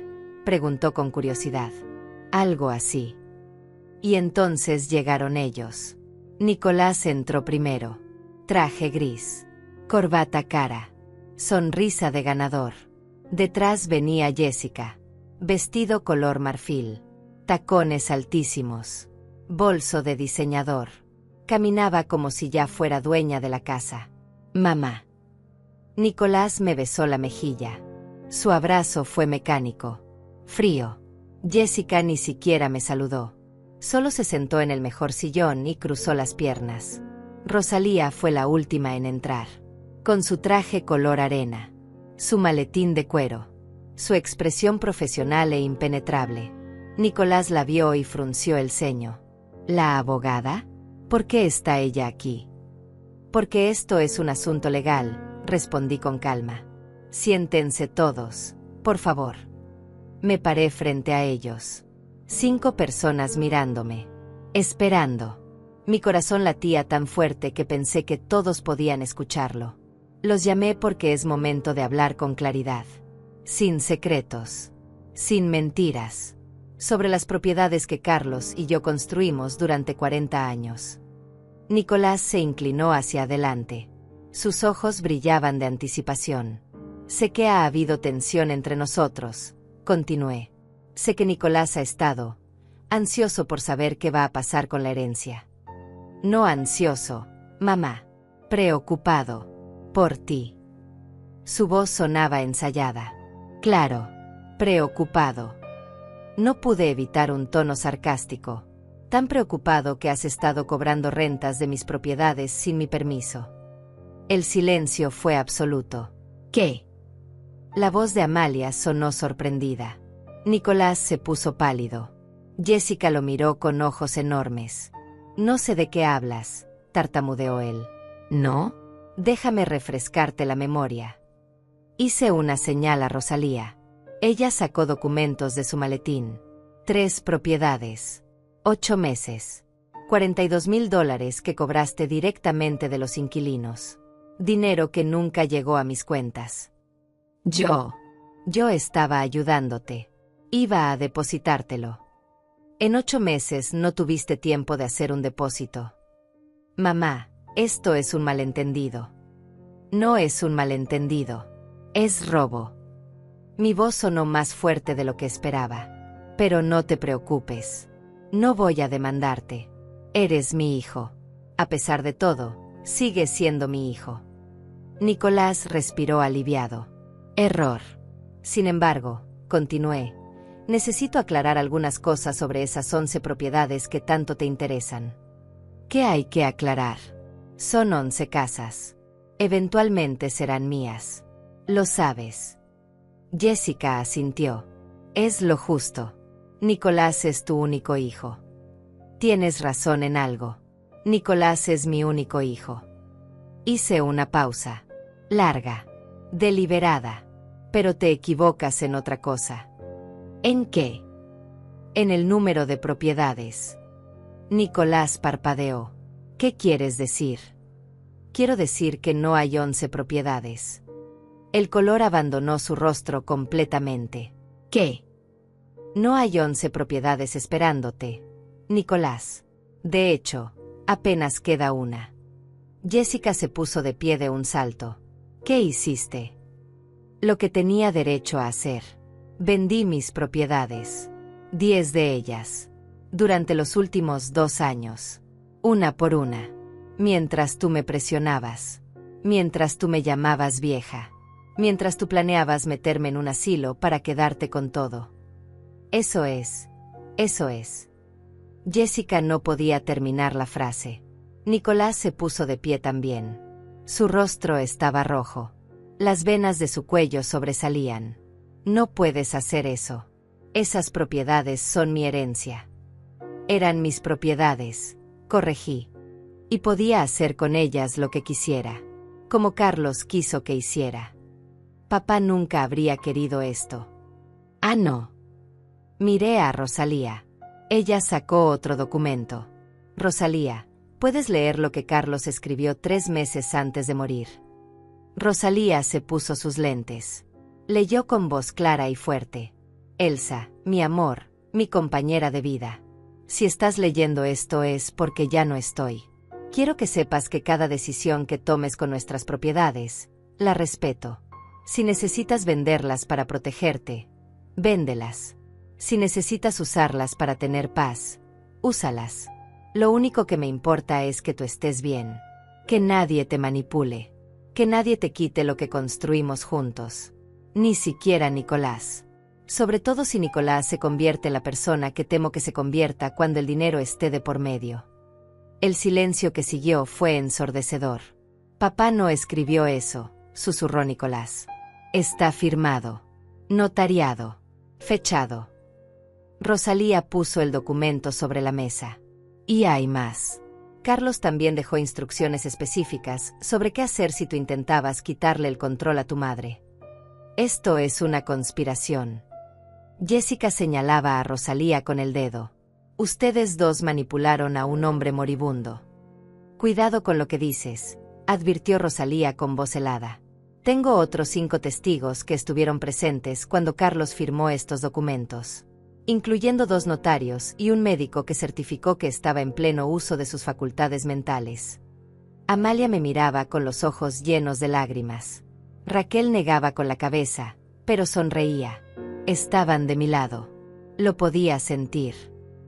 preguntó con curiosidad. Algo así. Y entonces llegaron ellos. Nicolás entró primero. Traje gris. Corbata cara. Sonrisa de ganador. Detrás venía Jessica. Vestido color marfil. Tacones altísimos. Bolso de diseñador. Caminaba como si ya fuera dueña de la casa. Mamá. Nicolás me besó la mejilla. Su abrazo fue mecánico. Frío. Jessica ni siquiera me saludó. Solo se sentó en el mejor sillón y cruzó las piernas. Rosalía fue la última en entrar. Con su traje color arena, su maletín de cuero, su expresión profesional e impenetrable. Nicolás la vio y frunció el ceño. ¿La abogada? ¿Por qué está ella aquí? Porque esto es un asunto legal, respondí con calma. Siéntense todos, por favor. Me paré frente a ellos. 5 personas mirándome, esperando. Mi corazón latía tan fuerte que pensé que todos podían escucharlo. Los llamé porque es momento de hablar con claridad, sin secretos, sin mentiras, sobre las propiedades que Carlos y yo construimos durante 40 años. Nicolás se inclinó hacia adelante. Sus ojos brillaban de anticipación. Sé que ha habido tensión entre nosotros, continué. Sé que Nicolás ha estado ansioso por saber qué va a pasar con la herencia. No ansioso, mamá. Preocupado. Por ti. Su voz sonaba ensayada. Claro. Preocupado. No pude evitar un tono sarcástico. Tan preocupado que has estado cobrando rentas de mis propiedades sin mi permiso. El silencio fue absoluto.
¿Qué?
La voz de Amalia sonó sorprendida. Nicolás se puso pálido. Jessica lo miró con ojos enormes. No sé de qué hablas, tartamudeó él.
¿No?
Déjame refrescarte la memoria. Hice una señal a Rosalía. Ella sacó documentos de su maletín. 3 propiedades. 8 meses. $42,000 que cobraste directamente de los inquilinos. Dinero que nunca llegó a mis cuentas. Yo estaba ayudándote. Iba a depositártelo. En 8 meses no tuviste tiempo de hacer un depósito. Mamá, esto es un malentendido. No es un malentendido. Es robo. Mi voz sonó más fuerte de lo que esperaba. Pero no te preocupes. No voy a demandarte. Eres mi hijo. A pesar de todo, sigues siendo mi hijo. Nicolás respiró aliviado. Error. Sin embargo, continué. Necesito aclarar algunas cosas sobre esas 11 propiedades que tanto te interesan. ¿Qué hay que aclarar? Son 11 casas. Eventualmente serán mías. Lo sabes. Jessica asintió. Es lo justo. Nicolás es tu único hijo. Tienes razón en algo. Nicolás es mi único hijo. Hice una pausa. Larga. Deliberada. Pero te equivocas en otra cosa. ¿En qué? En el número de propiedades. Nicolás parpadeó. ¿Qué quieres decir? Quiero decir que no hay 11 propiedades. El color abandonó su rostro completamente.
¿Qué?
No hay 11 propiedades esperándote, Nicolás. De hecho, apenas queda una. Jessica se puso de pie de un salto. ¿Qué hiciste? Lo que tenía derecho a hacer. Vendí mis propiedades. 10 de ellas. Durante los últimos 2 años. Una por una. Mientras tú me presionabas. Mientras tú me llamabas vieja. Mientras tú planeabas meterme en un asilo para quedarte con todo. Eso es. Jessica no podía terminar la frase. Nicolás se puso de pie también. Su rostro estaba rojo. Las venas de su cuello sobresalían. No puedes hacer eso. Esas propiedades son mi herencia. Eran mis propiedades, corregí. Y podía hacer con ellas lo que quisiera. Como Carlos quiso que hiciera. Papá nunca habría querido esto.
Ah, no.
Miré a Rosalía. Ella sacó otro documento. Rosalía, ¿puedes leer lo que Carlos escribió 3 meses antes de morir? Rosalía se puso sus lentes. Leyó con voz clara y fuerte. Elsa, mi amor, mi compañera de vida. Si estás leyendo esto es porque ya no estoy. Quiero que sepas que cada decisión que tomes con nuestras propiedades, la respeto. Si necesitas venderlas para protegerte, véndelas. Si necesitas usarlas para tener paz, úsalas. Lo único que me importa es que tú estés bien. Que nadie te manipule. Que nadie te quite lo que construimos juntos. Ni siquiera Nicolás. Sobre todo si Nicolás se convierte en la persona que temo que se convierta cuando el dinero esté de por medio. El silencio que siguió fue ensordecedor. Papá no escribió eso, susurró Nicolás. Está firmado. Notariado. Fechado. Rosalía puso el documento sobre la mesa. Y hay más. Carlos también dejó instrucciones específicas sobre qué hacer si tú intentabas quitarle el control a tu madre. Esto es una conspiración. Jessica señalaba a Rosalía con el dedo. Ustedes dos manipularon a un hombre moribundo. Cuidado con lo que dices, advirtió Rosalía con voz helada. Tengo otros 5 testigos que estuvieron presentes cuando Carlos firmó estos documentos, incluyendo 2 notarios y un médico que certificó que estaba en pleno uso de sus facultades mentales. Amalia me miraba con los ojos llenos de lágrimas. Raquel negaba con la cabeza, pero sonreía. Estaban de mi lado. Lo podía sentir.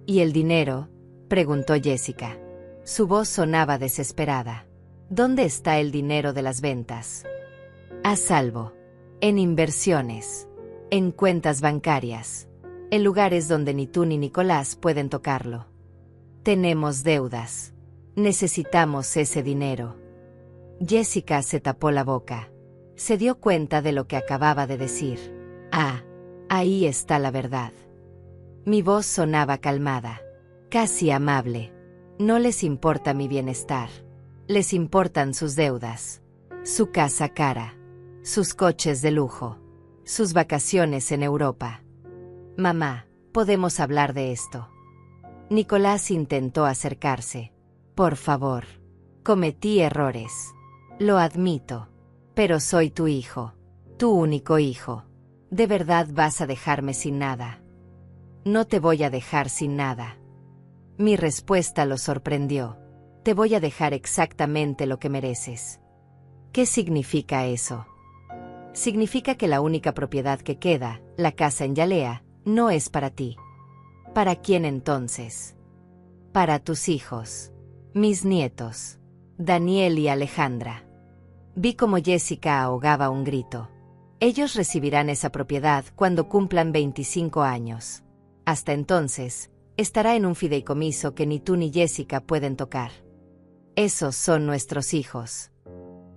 ¿Y el dinero?, preguntó Jessica. Su voz sonaba desesperada. ¿Dónde está el dinero de las ventas? A salvo. En inversiones. En cuentas bancarias. En lugares donde ni tú ni Nicolás pueden tocarlo. Tenemos deudas. Necesitamos ese dinero. Jessica se tapó la boca. Se dio cuenta de lo que acababa de decir. Ah, ahí está la verdad. Mi voz sonaba calmada, casi amable. No les importa mi bienestar. Les importan sus deudas. Su casa cara. Sus coches de lujo. Sus vacaciones en Europa. Mamá, ¿podemos hablar de esto? Nicolás intentó acercarse. Por favor. Cometí errores. Lo admito. Pero soy tu hijo. Tu único hijo. ¿De verdad vas a dejarme sin nada? No te voy a dejar sin nada. Mi respuesta lo sorprendió. Te voy a dejar exactamente lo que mereces. ¿Qué significa eso? Significa que la única propiedad que queda, la casa en Yalea, no es para ti. ¿Para quién entonces? Para tus hijos. Mis nietos. Daniel y Alejandra. Vi cómo Jessica ahogaba un grito. Ellos recibirán esa propiedad cuando cumplan 25 años. Hasta entonces, estará en un fideicomiso que ni tú ni Jessica pueden tocar. Esos son nuestros hijos.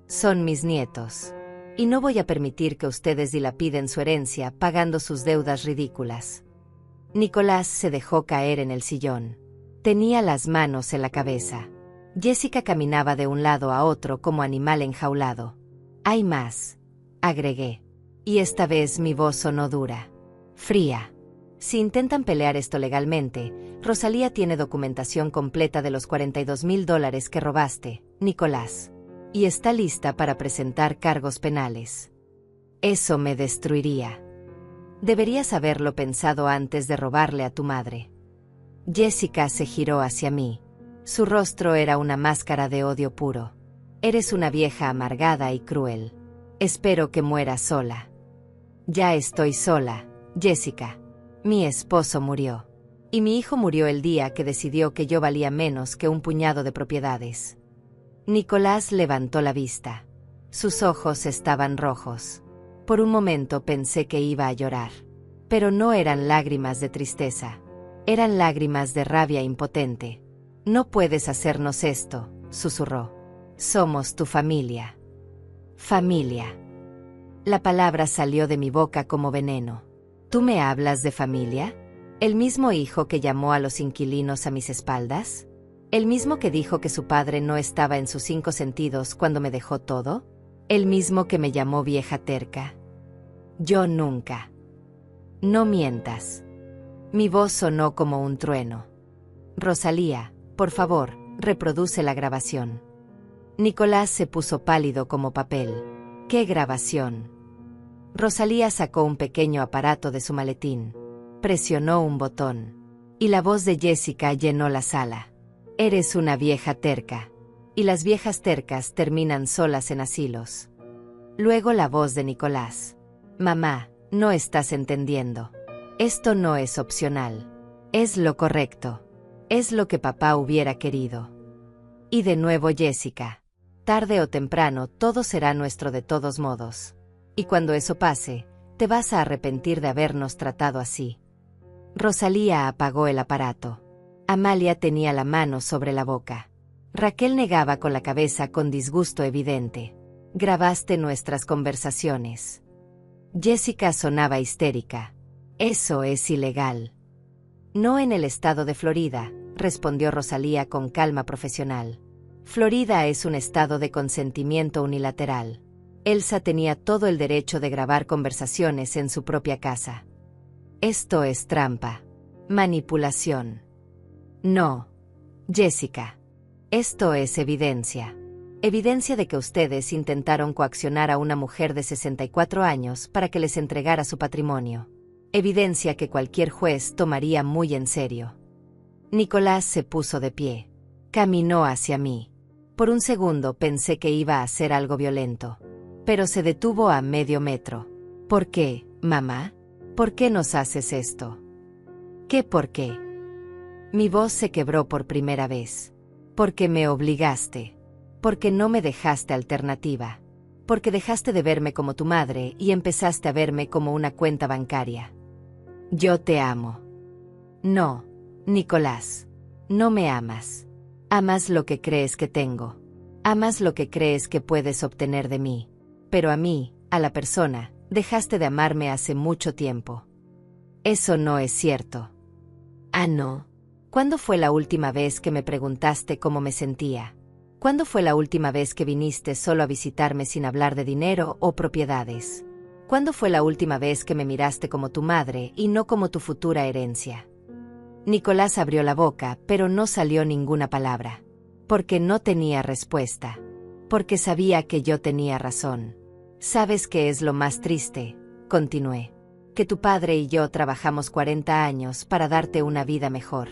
Son mis nietos. Y no voy a permitir que ustedes dilapiden su herencia pagando sus deudas ridículas. Nicolás se dejó caer en el sillón. Tenía las manos en la cabeza. Jessica caminaba de un lado a otro como animal enjaulado. Hay más, agregué. Y esta vez mi voz sonó dura. Fría. Si intentan pelear esto legalmente, Rosalía tiene documentación completa de los $42,000 que robaste, Nicolás. Y está lista para presentar cargos penales. Eso me destruiría. Deberías haberlo pensado antes de robarle a tu madre. Jessica se giró hacia mí. Su rostro era una máscara de odio puro. Eres una vieja amargada y cruel. Espero que mueras sola. Ya estoy sola, Jessica. Mi esposo murió. Y mi hijo murió el día que decidió que yo valía menos que un puñado de propiedades. Nicolás levantó la vista. Sus ojos estaban rojos. Por un momento pensé que iba a llorar. Pero no eran lágrimas de tristeza. Eran lágrimas de rabia impotente. No puedes hacernos esto, susurró. Somos tu familia. Familia. La palabra salió de mi boca como veneno. ¿Tú me hablas de familia? ¿El mismo hijo que llamó a los inquilinos a mis espaldas? ¿El mismo que dijo que su padre no estaba en sus 5 sentidos cuando me dejó todo? ¿El mismo que me llamó vieja terca? Yo nunca. No mientas. Mi voz sonó como un trueno. Rosalía, por favor, reproduce la grabación. Nicolás se puso pálido como papel. ¿Qué grabación? Rosalía sacó un pequeño aparato de su maletín. Presionó un botón. Y la voz de Jessica llenó la sala. Eres una vieja terca. Y las viejas tercas terminan solas en asilos. Luego la voz de Nicolás. Mamá, no estás entendiendo. Esto no es opcional. Es lo correcto. Es lo que papá hubiera querido. Y de nuevo Jessica. Tarde o temprano todo será nuestro de todos modos. Y cuando eso pase, Te vas a arrepentir de habernos tratado así. Rosalía apagó el aparato. Amalia tenía la mano sobre la boca. Raquel negaba con la cabeza con disgusto evidente. Grabaste nuestras conversaciones. Jessica sonaba histérica. Eso es ilegal. No en el estado de Florida, respondió Rosalía con calma profesional. Florida es un estado de consentimiento unilateral. Elsa tenía todo el derecho de grabar conversaciones en su propia casa. Esto es trampa. Manipulación. No. Jessica. Esto es evidencia. Evidencia de que ustedes intentaron coaccionar a una mujer de 64 años para que les entregara su patrimonio. Evidencia que cualquier juez tomaría muy en serio. Nicolás se puso de pie. Caminó hacia mí. Por un segundo pensé que iba a hacer algo violento. Pero se detuvo a medio metro. ¿Por qué, mamá? ¿Por qué nos haces esto? ¿Qué por qué? Mi voz se quebró por primera vez. Porque me obligaste. Porque no me dejaste alternativa. Porque dejaste de verme como tu madre y empezaste a verme como una cuenta bancaria. Yo te amo. No, Nicolás. No me amas. Amas lo que crees que tengo. Amas lo que crees que puedes obtener de mí. Pero a mí, a la persona, dejaste de amarme hace mucho tiempo. Eso no es cierto. Ah, no. ¿Cuándo fue la última vez que me preguntaste cómo me sentía? ¿Cuándo fue la última vez que viniste solo a visitarme sin hablar de dinero o propiedades? ¿Cuándo fue la última vez que me miraste como tu madre y no como tu futura herencia? Nicolás abrió la boca, pero no salió ninguna palabra. Porque no tenía respuesta. Porque sabía que yo tenía razón. ¿Sabes qué es lo más triste? Continué. Que tu padre y yo trabajamos 40 años para darte una vida mejor.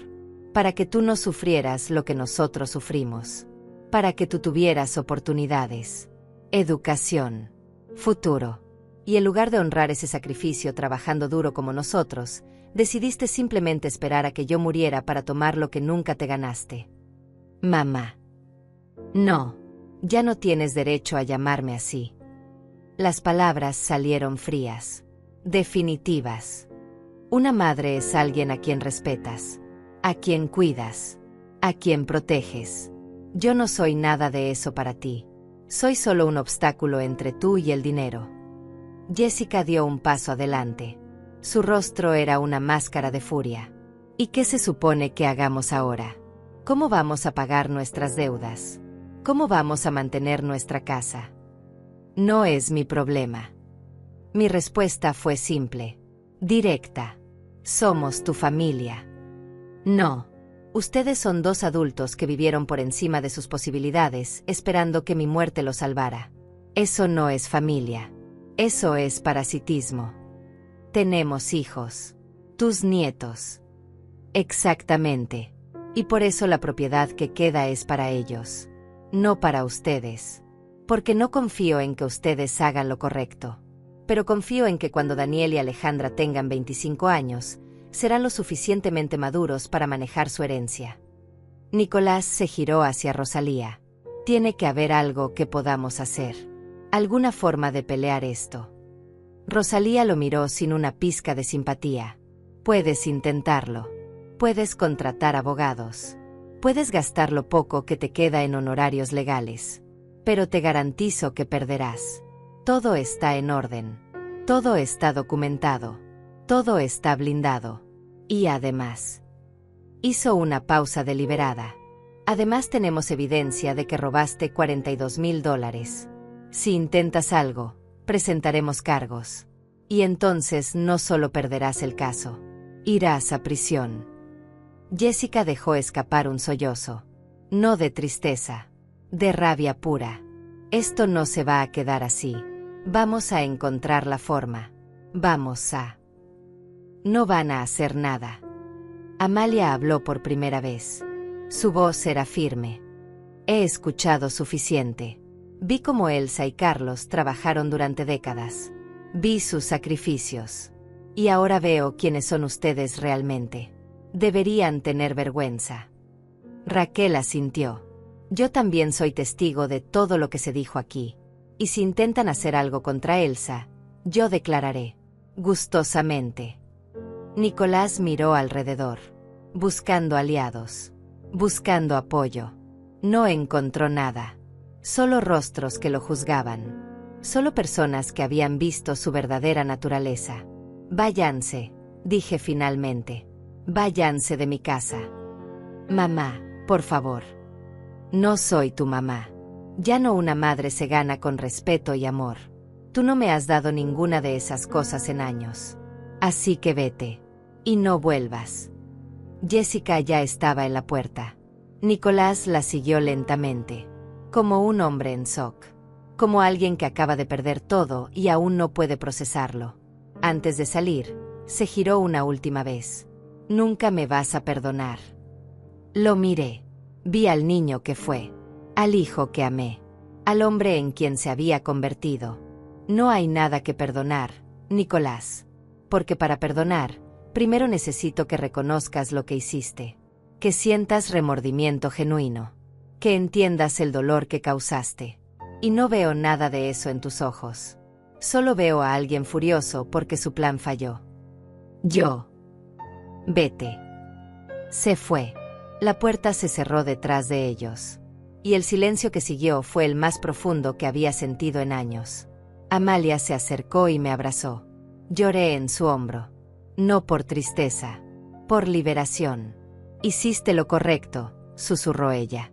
Para que tú no sufrieras lo que nosotros sufrimos. Para que tú tuvieras oportunidades. Educación. Futuro. Y en lugar de honrar ese sacrificio trabajando duro como nosotros, decidiste simplemente esperar a que yo muriera para tomar lo que nunca te ganaste. Mamá. No. Ya no tienes derecho a llamarme así. Las palabras salieron frías. Definitivas. Una madre es alguien a quien respetas. A quien cuidas. A quien proteges. Yo no soy nada de eso para ti. Soy solo un obstáculo entre tú y el dinero. Jessica dio un paso adelante. Su rostro era una máscara de furia. ¿Y qué se supone que hagamos ahora? ¿Cómo vamos a pagar nuestras deudas? ¿Cómo vamos a mantener nuestra casa? No es mi problema. Mi respuesta fue simple. Directa. Somos tu familia. No. Ustedes son dos adultos que vivieron por encima de sus posibilidades, esperando que mi muerte los salvara. Eso no es familia. Eso es parasitismo. Tenemos hijos. Tus nietos. Exactamente. Y por eso la propiedad que queda es para ellos. No para ustedes. Porque no confío en que ustedes hagan lo correcto. Pero confío en que cuando Daniel y Alejandra tengan 25 años, serán lo suficientemente maduros para manejar su herencia. Nicolás se giró hacia Rosalía. Tiene que haber algo que podamos hacer. Alguna forma de pelear esto. Rosalía lo miró sin una pizca de simpatía. Puedes intentarlo. Puedes contratar abogados. Puedes gastar lo poco que te queda en honorarios legales. Pero te garantizo que perderás. Todo está en orden. Todo está documentado. Todo está blindado. Y además... Hizo una pausa deliberada. Además tenemos evidencia de que robaste $42,000. Si intentas algo, presentaremos cargos. Y entonces no solo perderás el caso. Irás a prisión. Jessica dejó escapar un sollozo. No de tristeza. De rabia pura. Esto no se va a quedar así. Vamos a encontrar la forma. Vamos a... No van a hacer nada. Amalia habló por primera vez. Su voz era firme. He escuchado suficiente. Vi cómo Elsa y Carlos trabajaron durante décadas. Vi sus sacrificios. Y ahora veo quiénes son ustedes realmente. Deberían tener vergüenza. Raquel asintió. Yo también soy testigo de todo lo que se dijo aquí. Y si intentan hacer algo contra Elsa, yo declararé. gustosamente. Nicolás miró alrededor, buscando aliados, buscando apoyo. No encontró nada. Solo rostros que lo juzgaban. Solo personas que habían visto su verdadera naturaleza. Váyanse, dije finalmente. Váyanse de mi casa. Mamá, por favor. No soy tu mamá. Ya no una madre se gana con respeto y amor. Tú no me has dado ninguna de esas cosas en años. Así que vete. Y no vuelvas. Jessica ya estaba en la puerta. Nicolás la siguió lentamente. Como un hombre en shock. Como alguien que acaba de perder todo y aún no puede procesarlo. Antes de salir, se giró una última vez. Nunca me vas a perdonar. Lo miré. Vi al niño que fue. Al hijo que amé. Al hombre en quien se había convertido. No hay nada que perdonar, Nicolás. Porque para perdonar, primero necesito que reconozcas lo que hiciste. Que sientas remordimiento genuino. Que entiendas el dolor que causaste. Y no veo nada de eso en tus ojos. Solo veo a alguien furioso porque su plan falló. Yo. Vete. Se fue. La puerta se cerró detrás de ellos. Y el silencio que siguió fue el más profundo que había sentido en años. Amalia se acercó y me abrazó. Lloré en su hombro. No por tristeza. Por liberación. Hiciste lo correcto, susurró ella.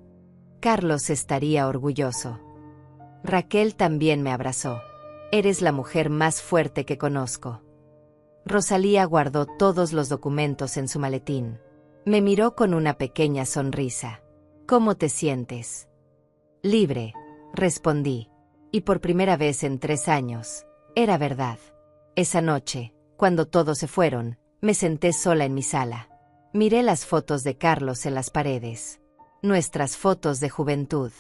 Carlos estaría orgulloso. Raquel también me abrazó. Eres la mujer más fuerte que conozco. Rosalía guardó todos los documentos en su maletín. Me miró con una pequeña sonrisa. ¿Cómo te sientes? Libre, respondí. Y por primera vez en 3 años, era verdad. Esa noche, cuando todos se fueron, me senté sola en mi sala. Miré las fotos de Carlos en las paredes. Nuestras fotos de juventud.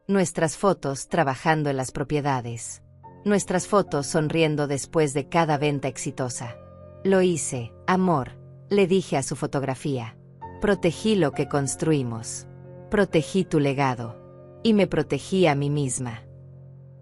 Nuestras fotos trabajando en las propiedades. Nuestras fotos sonriendo después de cada venta exitosa. Lo hice, amor, le dije a su fotografía. Protegí lo que construimos. Protegí tu legado. Y me protegí a mí misma.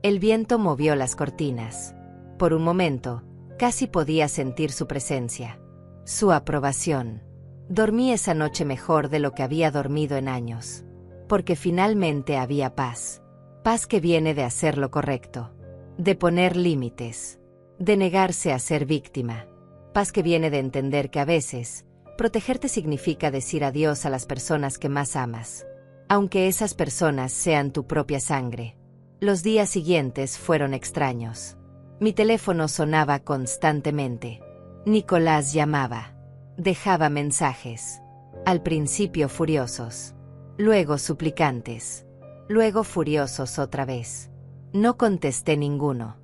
El viento movió las cortinas. Por un momento, casi podía sentir su presencia. Su aprobación. Dormí esa noche mejor de lo que había dormido en años. Porque finalmente había paz. Paz que viene de hacer lo correcto. De poner límites. De negarse a ser víctima. Paz que viene de entender que a veces, protegerte significa decir adiós a las personas que más amas. Aunque esas personas sean tu propia sangre. Los días siguientes fueron extraños. Mi teléfono sonaba constantemente. Nicolás llamaba. Dejaba mensajes. Al principio furiosos. Luego suplicantes. Luego furiosos otra vez. No contesté ninguno.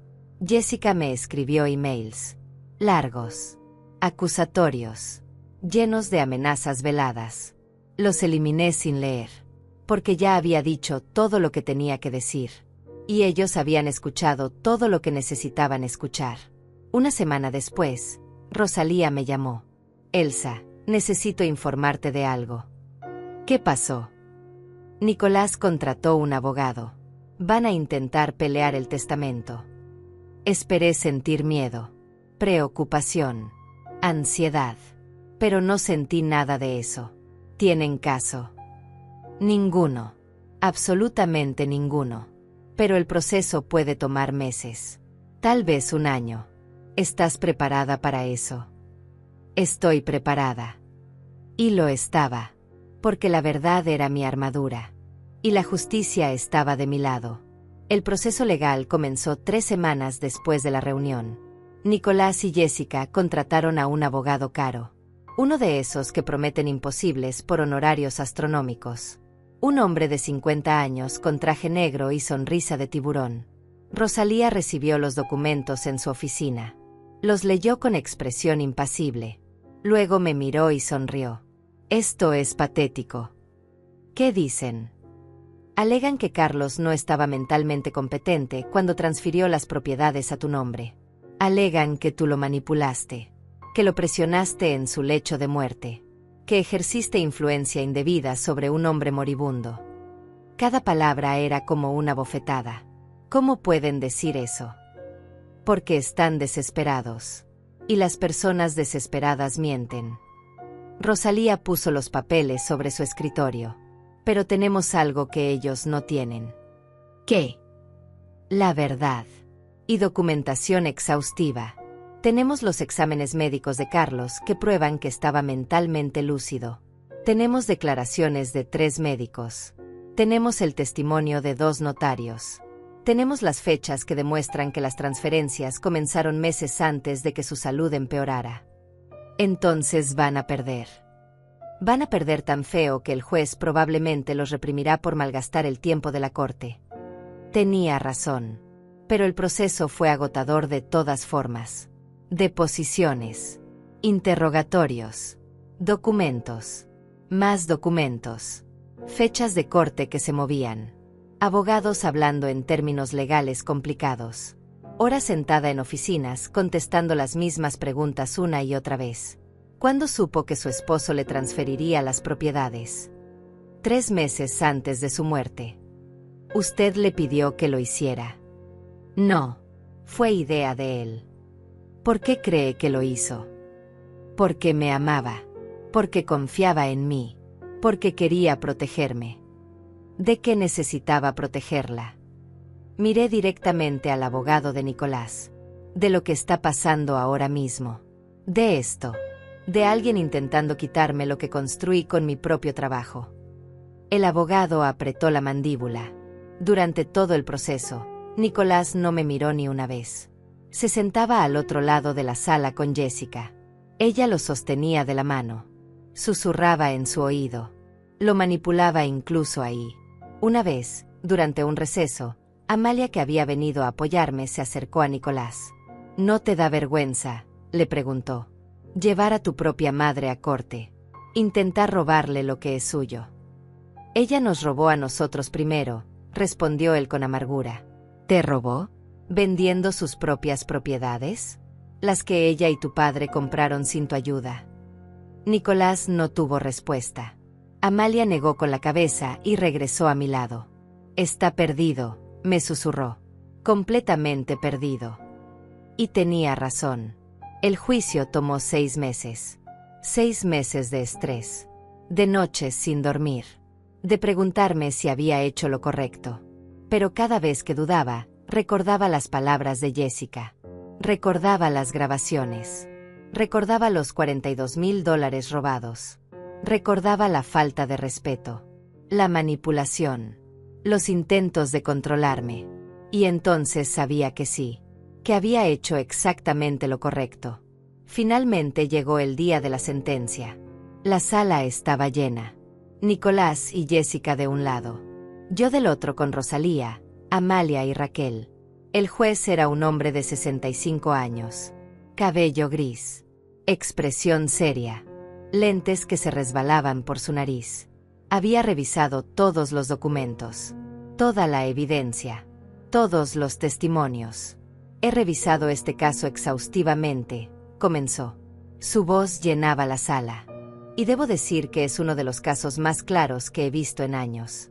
Jessica me escribió emails. Largos. Acusatorios. Llenos de amenazas veladas. Los eliminé sin leer. Porque ya había dicho todo lo que tenía que decir. Y ellos habían escuchado todo lo que necesitaban escuchar. Una semana después, Rosalía me llamó. Elsa, necesito informarte de algo. ¿Qué pasó? Nicolás contrató un abogado. Van a intentar pelear el testamento. Esperé sentir miedo, preocupación, ansiedad. Pero no sentí nada de eso. ¿Tienen caso? Ninguno. Absolutamente ninguno. Pero el proceso puede tomar meses. Tal vez 1 año. ¿Estás preparada para eso? Estoy preparada. Y lo estaba. Porque la verdad era mi armadura. Y la justicia estaba de mi lado. El proceso legal comenzó 3 semanas después de la reunión. Nicolás y Jessica contrataron a un abogado caro. Uno de esos que prometen imposibles por honorarios astronómicos. Un hombre de 50 años con traje negro y sonrisa de tiburón. Rosalía recibió los documentos en su oficina. Los leyó con expresión impasible. Luego me miró y sonrió. Esto es patético. ¿Qué dicen? Alegan que Carlos no estaba mentalmente competente cuando transfirió las propiedades a tu nombre. Alegan que tú lo manipulaste. Que lo presionaste en su lecho de muerte. Que ejerciste influencia indebida sobre un hombre moribundo. Cada palabra era como una bofetada. ¿Cómo pueden decir eso? Porque están desesperados. Y las personas desesperadas mienten. Rosalía puso los papeles sobre su escritorio. Pero tenemos algo que ellos no tienen.
¿Qué?
La verdad. Y documentación exhaustiva. Tenemos los exámenes médicos de Carlos que prueban que estaba mentalmente lúcido. Tenemos declaraciones de 3 médicos. Tenemos el testimonio de 2 notarios. Tenemos las fechas que demuestran que las transferencias comenzaron meses antes de que su salud empeorara. Entonces van a perder. Van a perder tan feo que el juez probablemente los reprimirá por malgastar el tiempo de la corte. Tenía razón. Pero el proceso fue agotador de todas formas. Deposiciones, interrogatorios, documentos, más documentos, fechas de corte que se movían, abogados hablando en términos legales complicados, horas sentada en oficinas contestando las mismas preguntas una y otra vez. ¿Cuándo supo que su esposo le transferiría las propiedades? 3 meses antes de su muerte. Usted le pidió que lo hiciera. No, fue idea de él. ¿Por qué cree que lo hizo? Porque me amaba, porque confiaba en mí, porque quería protegerme. ¿De qué necesitaba protegerla? Miré directamente al abogado de Nicolás. De lo que está pasando ahora mismo. De esto. De alguien intentando quitarme lo que construí con mi propio trabajo. El abogado apretó la mandíbula. Durante todo el proceso, Nicolás no me miró ni una vez. Se sentaba al otro lado de la sala con Jessica. Ella lo sostenía de la mano. Susurraba en su oído. Lo manipulaba incluso ahí. Una vez, durante un receso, Amalia, que había venido a apoyarme, se acercó a Nicolás. ¿No te da vergüenza?, le preguntó. Llevar a tu propia madre a corte. Intentar robarle lo que es suyo. Ella nos robó a nosotros primero, respondió él con amargura. ¿Te robó? ¿Vendiendo sus propias propiedades? Las que ella y tu padre compraron sin tu ayuda. Nicolás no tuvo respuesta. Amalia negó con la cabeza y regresó a mi lado. Está perdido, me susurró. Completamente perdido. Y tenía razón. El juicio tomó 6 meses. 6 meses de estrés. De noches sin dormir. De preguntarme si había hecho lo correcto. Pero cada vez que dudaba, recordaba las palabras de Jessica. Recordaba las grabaciones. Recordaba los $42,000 robados. Recordaba la falta de respeto. La manipulación. Los intentos de controlarme. Y entonces sabía que sí. Que había hecho exactamente lo correcto. Finalmente llegó el día de la sentencia. La sala estaba llena. Nicolás y Jessica de un lado. Yo del otro con Rosalía, Amalia y Raquel. El juez era un hombre de 65 años. Cabello gris. Expresión seria. Lentes que se resbalaban por su nariz. Había revisado todos los documentos. Toda la evidencia. Todos los testimonios. He revisado este caso exhaustivamente, comenzó. Su voz llenaba la sala. Y debo decir que es uno de los casos más claros que he visto en años.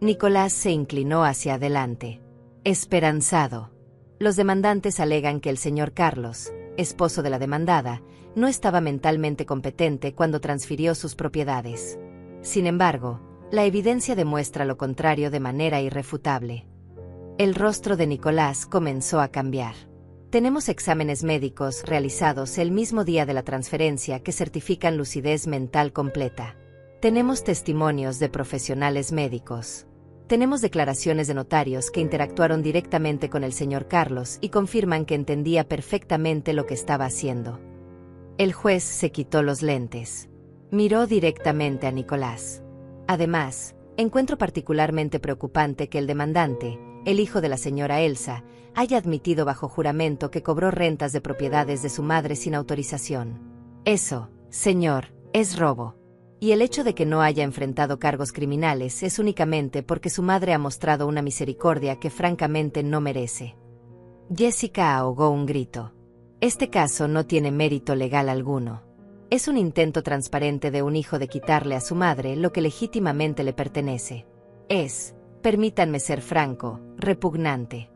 Nicolás se inclinó hacia adelante. Esperanzado. Los demandantes alegan que el señor Carlos, esposo de la demandada, no estaba mentalmente competente cuando transfirió sus propiedades. Sin embargo, la evidencia demuestra lo contrario de manera irrefutable. El rostro de Nicolás comenzó a cambiar. Tenemos exámenes médicos realizados el mismo día de la transferencia que certifican lucidez mental completa. Tenemos testimonios de profesionales médicos. Tenemos declaraciones de notarios que interactuaron directamente con el señor Carlos y confirman que entendía perfectamente lo que estaba haciendo. El juez se quitó los lentes. Miró directamente a Nicolás. Además, encuentro particularmente preocupante que el demandante, el hijo de la señora Elsa, haya admitido bajo juramento que cobró rentas de propiedades de su madre sin autorización. Eso, señor, es robo. Y el hecho de que no haya enfrentado cargos criminales es únicamente porque su madre ha mostrado una misericordia que francamente no merece. Jessica ahogó un grito. Este caso no tiene mérito legal alguno. Es un intento transparente de un hijo de quitarle a su madre lo que legítimamente le pertenece. Es, permítanme ser franco, repugnante.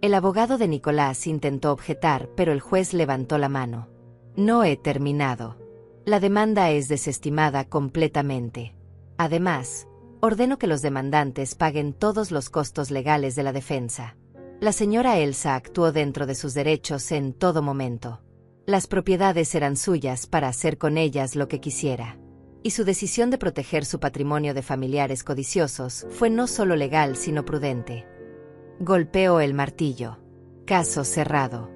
El abogado de Nicolás intentó objetar, pero el juez levantó la mano. No he terminado. La demanda es desestimada completamente. Además, ordeno que los demandantes paguen todos los costos legales de la defensa. La señora Elsa actuó dentro de sus derechos en todo momento. Las propiedades eran suyas para hacer con ellas lo que quisiera. Y su decisión de proteger su patrimonio de familiares codiciosos fue no solo legal sino prudente. Golpeó el martillo. Caso cerrado.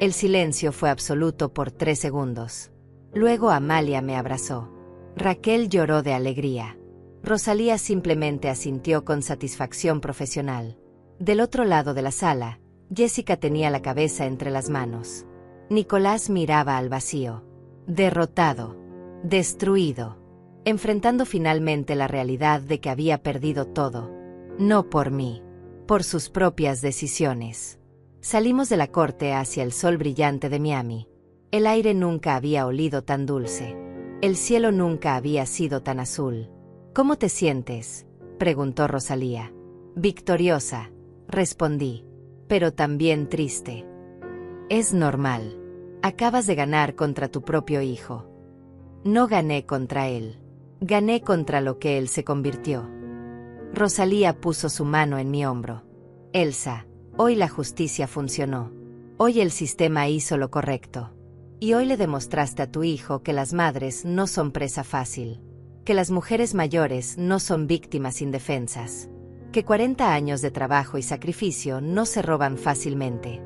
El silencio fue absoluto por 3 segundos. Luego Amalia me abrazó. Raquel lloró de alegría. Rosalía simplemente asintió con satisfacción profesional. Del otro lado de la sala, Jessica tenía la cabeza entre las manos. Nicolás miraba al vacío. Derrotado. Destruido. Enfrentando finalmente la realidad de que había perdido todo. No por mí. Por sus propias decisiones. Salimos de la corte hacia el sol brillante de Miami. El aire nunca había olido tan dulce. El cielo nunca había sido tan azul. ¿Cómo te sientes?, preguntó Rosalía. Victoriosa, respondí, pero también triste. Es normal. Acabas de ganar contra tu propio hijo. No gané contra él. Gané contra lo que él se convirtió. Rosalía puso su mano en mi hombro. Elsa, hoy la justicia funcionó. Hoy el sistema hizo lo correcto. Y hoy le demostraste a tu hijo que las madres no son presa fácil. Que las mujeres mayores no son víctimas indefensas. Que 40 años de trabajo y sacrificio no se roban fácilmente.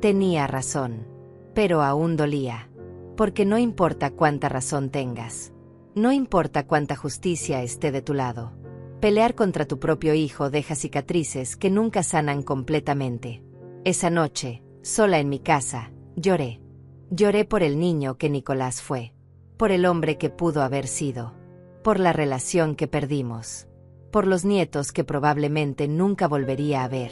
Tenía razón. Pero aún dolía. Porque no importa cuánta razón tengas. No importa cuánta justicia esté de tu lado. Pelear contra tu propio hijo deja cicatrices que nunca sanan completamente. Esa noche, sola en mi casa, lloré. Lloré por el niño que Nicolás fue. Por el hombre que pudo haber sido. Por la relación que perdimos. Por los nietos que probablemente nunca volvería a ver.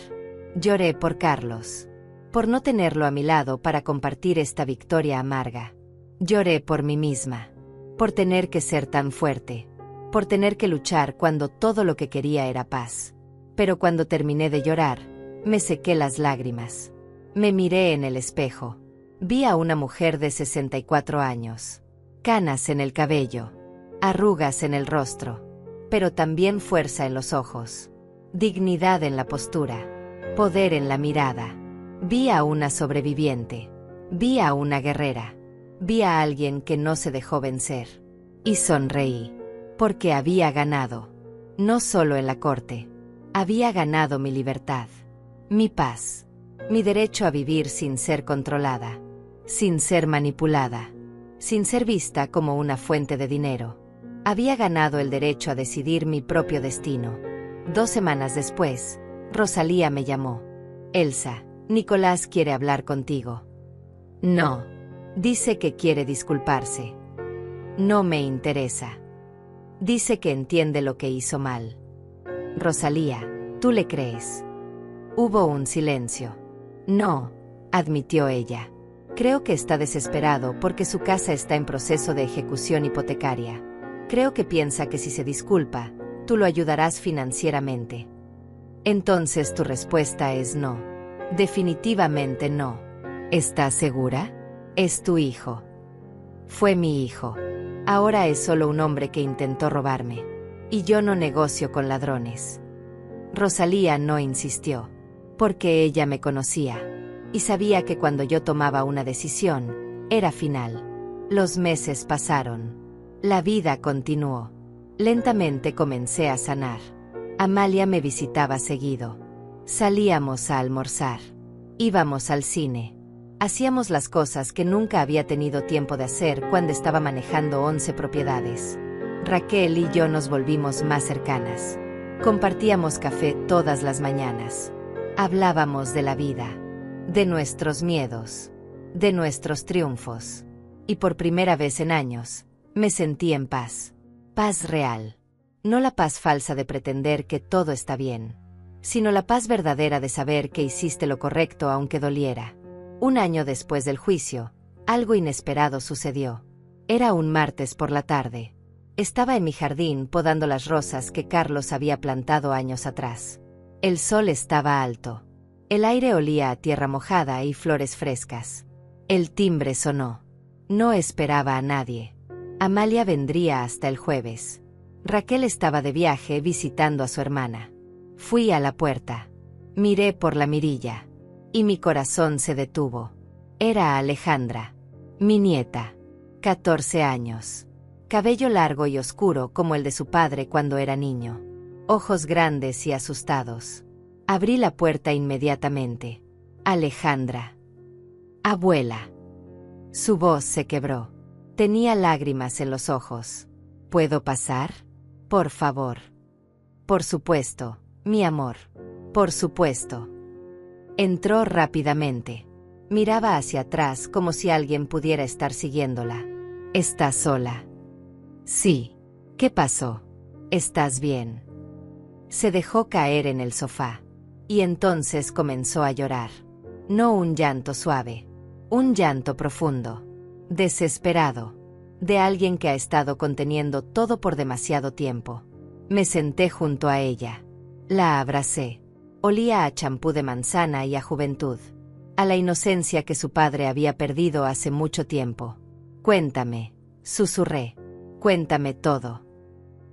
Lloré por Carlos. Por no tenerlo a mi lado para compartir esta victoria amarga. Lloré por mí misma. Por tener que ser tan fuerte. Por tener que luchar cuando todo lo que quería era paz. Pero cuando terminé de llorar, me sequé las lágrimas. Me miré en el espejo. Vi a una mujer de 64 años. Canas en el cabello. Arrugas en el rostro. Pero también fuerza en los ojos. Dignidad en la postura. Poder en la mirada. Vi a una sobreviviente. Vi a una guerrera. Vi a alguien que no se dejó vencer. Y sonreí. Porque había ganado. No solo en la corte. Había ganado mi libertad. Mi paz. Mi derecho a vivir sin ser controlada. Sin ser manipulada. Sin ser vista como una fuente de dinero. Había ganado el derecho a decidir mi propio destino. 2 semanas después, Rosalía me llamó. Elsa, Nicolás quiere hablar contigo. No. Dice que quiere disculparse. No me interesa. Dice que entiende lo que hizo mal. Rosalía, ¿tú le crees? Hubo un silencio. No, admitió ella. Creo que está desesperado porque su casa está en proceso de ejecución hipotecaria. Creo que piensa que si se disculpa, tú lo ayudarás financieramente. Entonces tu respuesta es no. Definitivamente no. ¿Estás segura? Es tu hijo. Fue mi hijo. Ahora es solo un hombre que intentó robarme. Y yo no negocio con ladrones. Rosalía no insistió. Porque ella me conocía. Y sabía que cuando yo tomaba una decisión, era final. Los meses pasaron. La vida continuó. Lentamente comencé a sanar. Amalia me visitaba seguido. Salíamos a almorzar. Íbamos al cine. Hacíamos las cosas que nunca había tenido tiempo de hacer cuando estaba manejando 11 propiedades. Raquel y yo nos volvimos más cercanas. Compartíamos café todas las mañanas. Hablábamos de la vida, de nuestros miedos, de nuestros triunfos. Y por primera vez en años, me sentí en paz. Paz real. No la paz falsa de pretender que todo está bien, sino la paz verdadera de saber que hiciste lo correcto aunque doliera. 1 año después del juicio, algo inesperado sucedió. Era un martes por la tarde. Estaba en mi jardín podando las rosas que Carlos había plantado años atrás. El sol estaba alto. El aire olía a tierra mojada y flores frescas. El timbre sonó. No esperaba a nadie. Amalia vendría hasta el jueves. Raquel estaba de viaje visitando a su hermana. Fui a la puerta. Miré por la mirilla. Y mi corazón se detuvo. Era Alejandra. Mi nieta. 14 años. Cabello largo y oscuro como el de su padre cuando era niño. Ojos grandes y asustados. Abrí la puerta inmediatamente. Alejandra. Abuela. Su voz se quebró. Tenía lágrimas en los ojos. ¿Puedo pasar? Por favor. Por supuesto, mi amor. Por supuesto. Entró rápidamente. Miraba hacia atrás como si alguien pudiera estar siguiéndola. ¿Estás sola? Sí. ¿Qué pasó? ¿Estás bien? Se dejó caer en el sofá. Y entonces comenzó a llorar. No un llanto suave. Un llanto profundo. Desesperado. De alguien que ha estado conteniendo todo por demasiado tiempo. Me senté junto a ella. La abracé. Olía a champú de manzana y a juventud. A la inocencia que su padre había perdido hace mucho tiempo. Cuéntame, susurré. Cuéntame todo.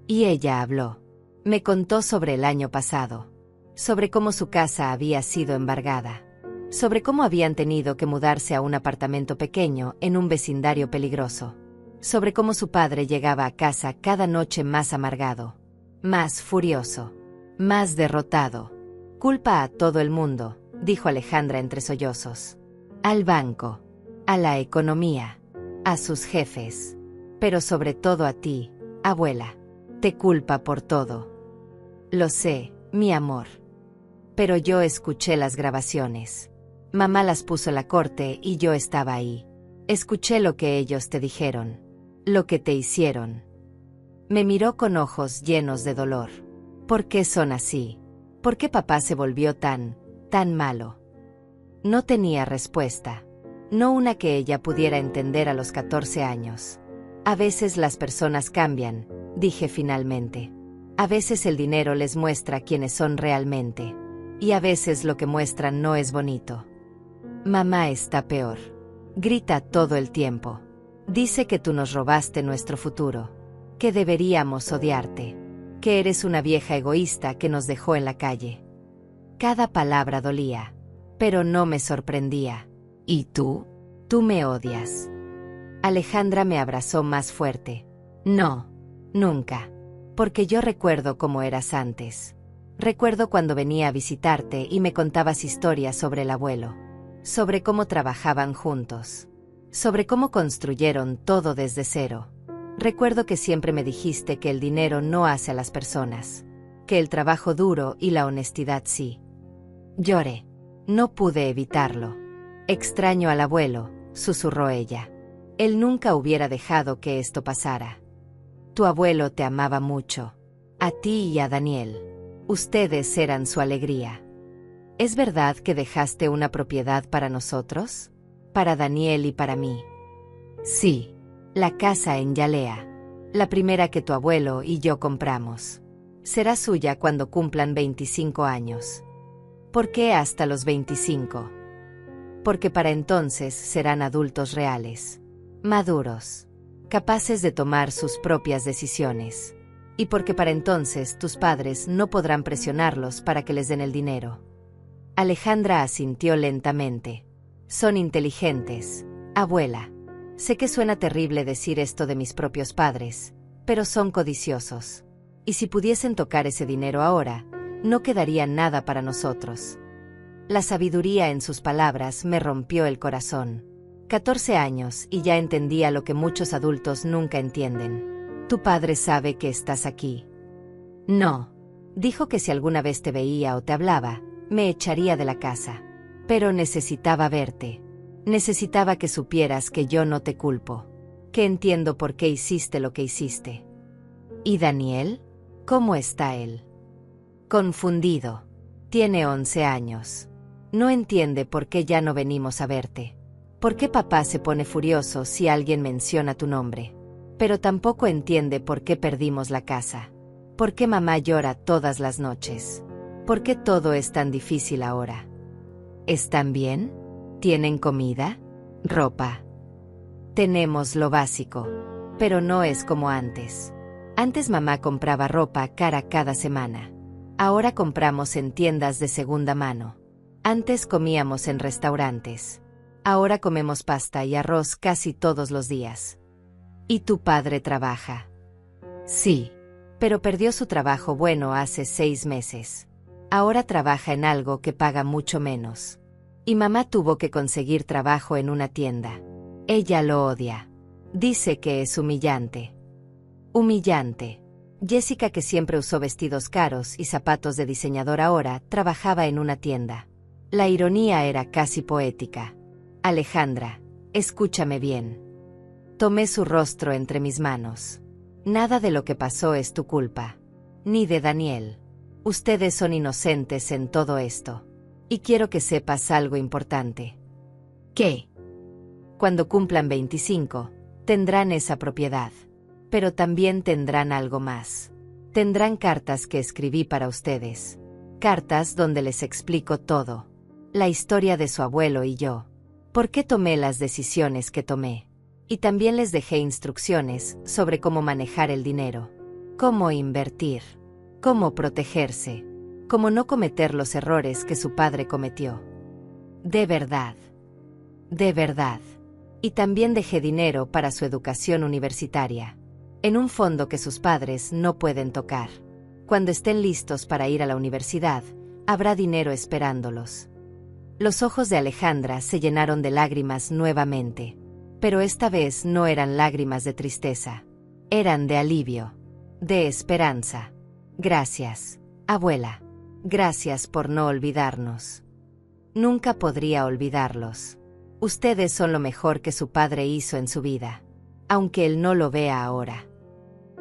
Y ella habló. Me contó sobre el año pasado. Sobre cómo su casa había sido embargada. Sobre cómo habían tenido que mudarse a un apartamento pequeño en un vecindario peligroso. Sobre cómo su padre llegaba a casa cada noche más amargado. Más furioso. Más derrotado. Culpa a todo el mundo, dijo Alejandra entre sollozos. Al banco. A la economía. A sus jefes. Pero sobre todo a ti, abuela. Te culpa por todo. Lo sé, mi amor. Pero yo escuché las grabaciones. Mamá las puso en la corte y yo estaba ahí. Escuché lo que ellos te dijeron. Lo que te hicieron. Me miró con ojos llenos de dolor. ¿Por qué son así? ¿Por qué papá se volvió tan malo? No tenía respuesta. No una que ella pudiera entender a los 14 años. A veces las personas cambian, dije finalmente. A veces el dinero les muestra quiénes son realmente. Y a veces lo que muestran no es bonito. Mamá está peor. Grita todo el tiempo. Dice que tú nos robaste nuestro futuro. Que deberíamos odiarte. Que eres una vieja egoísta que nos dejó en la calle. Cada palabra dolía. Pero no me sorprendía. ¿Y tú? Tú me odias. Alejandra me abrazó más fuerte. No. Nunca. Porque yo recuerdo cómo eras antes. Recuerdo cuando venía a visitarte y me contabas historias sobre el abuelo. Sobre cómo trabajaban juntos. Sobre cómo construyeron todo desde cero. Recuerdo que siempre me dijiste que el dinero no hace a las personas. Que el trabajo duro y la honestidad sí. Lloré. No pude evitarlo. Extraño al abuelo, susurró ella. Él nunca hubiera dejado que esto pasara. Tu abuelo te amaba mucho. A ti y a Daniel. Ustedes eran su alegría. ¿Es verdad que dejaste una propiedad para nosotros? Para Daniel y para mí. Sí. La casa en Yalea. La primera que tu abuelo y yo compramos. Será suya cuando cumplan 25 años. ¿Por qué hasta los 25? Porque para entonces serán adultos reales. Maduros. Capaces de tomar sus propias decisiones. Y porque para entonces tus padres no podrán presionarlos para que les den el dinero. Alejandra asintió lentamente. Son inteligentes, abuela. Sé que suena terrible decir esto de mis propios padres, pero son codiciosos. Y si pudiesen tocar ese dinero ahora, no quedaría nada para nosotros. La sabiduría en sus palabras me rompió el corazón. 14 años y ya entendía lo que muchos adultos nunca entienden. Tu padre sabe que estás aquí. No. Dijo que si alguna vez te veía o te hablaba, me echaría de la casa. Pero necesitaba verte. Necesitaba que supieras que yo no te culpo. Que entiendo por qué hiciste lo que hiciste. ¿Y Daniel? ¿Cómo está él? Confundido. Tiene 11 años. No entiende por qué ya no venimos a verte. ¿Por qué papá se pone furioso si alguien menciona tu nombre? Pero tampoco entiende por qué perdimos la casa. ¿Por qué mamá llora todas las noches? ¿Por qué todo es tan difícil ahora? ¿Están bien? ¿Tienen comida? ¿Ropa? Tenemos lo básico, pero no es como antes. Antes mamá compraba ropa cara cada semana. Ahora compramos en tiendas de segunda mano. Antes comíamos en restaurantes. Ahora comemos pasta y arroz casi todos los días. ¿Y tu padre trabaja? Sí, pero perdió su trabajo bueno hace 6 meses. Ahora trabaja en algo que paga mucho menos. Y mamá tuvo que conseguir trabajo en una tienda. Ella lo odia. Dice que es humillante. Humillante. Jessica, que siempre usó vestidos caros y zapatos de diseñador, ahora trabajaba en una tienda. La ironía era casi poética. Alejandra, escúchame bien. Tomé su rostro entre mis manos. Nada de lo que pasó es tu culpa. Ni de Daniel. Ustedes son inocentes en todo esto. Y quiero que sepas algo importante. ¿Qué? Cuando cumplan 25, tendrán esa propiedad. Pero también tendrán algo más. Tendrán cartas que escribí para ustedes. Cartas donde les explico todo. La historia de su abuelo y yo. ¿Por qué tomé las decisiones que tomé? Y también les dejé instrucciones sobre cómo manejar el dinero. Cómo invertir. Cómo protegerse. Cómo no cometer los errores que su padre cometió. De verdad. De verdad. Y también dejé dinero para su educación universitaria. En un fondo que sus padres no pueden tocar. Cuando estén listos para ir a la universidad, habrá dinero esperándolos. Los ojos de Alejandra se llenaron de lágrimas nuevamente. Pero esta vez no eran lágrimas de tristeza. Eran de alivio. De esperanza. Gracias, abuela. Gracias por no olvidarnos. Nunca podría olvidarlos. Ustedes son lo mejor que su padre hizo en su vida. Aunque él no lo vea ahora.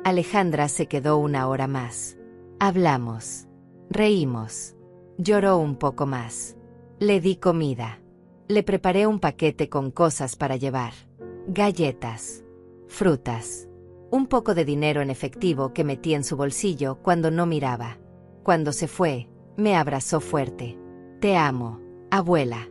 Alejandra se quedó una hora más. Hablamos. Reímos. Lloró un poco más. Le di comida. Le preparé un paquete con cosas para llevar. Galletas. Frutas. Un poco de dinero en efectivo que metí en su bolsillo cuando no miraba. Cuando se fue, me abrazó fuerte. Te amo, abuela.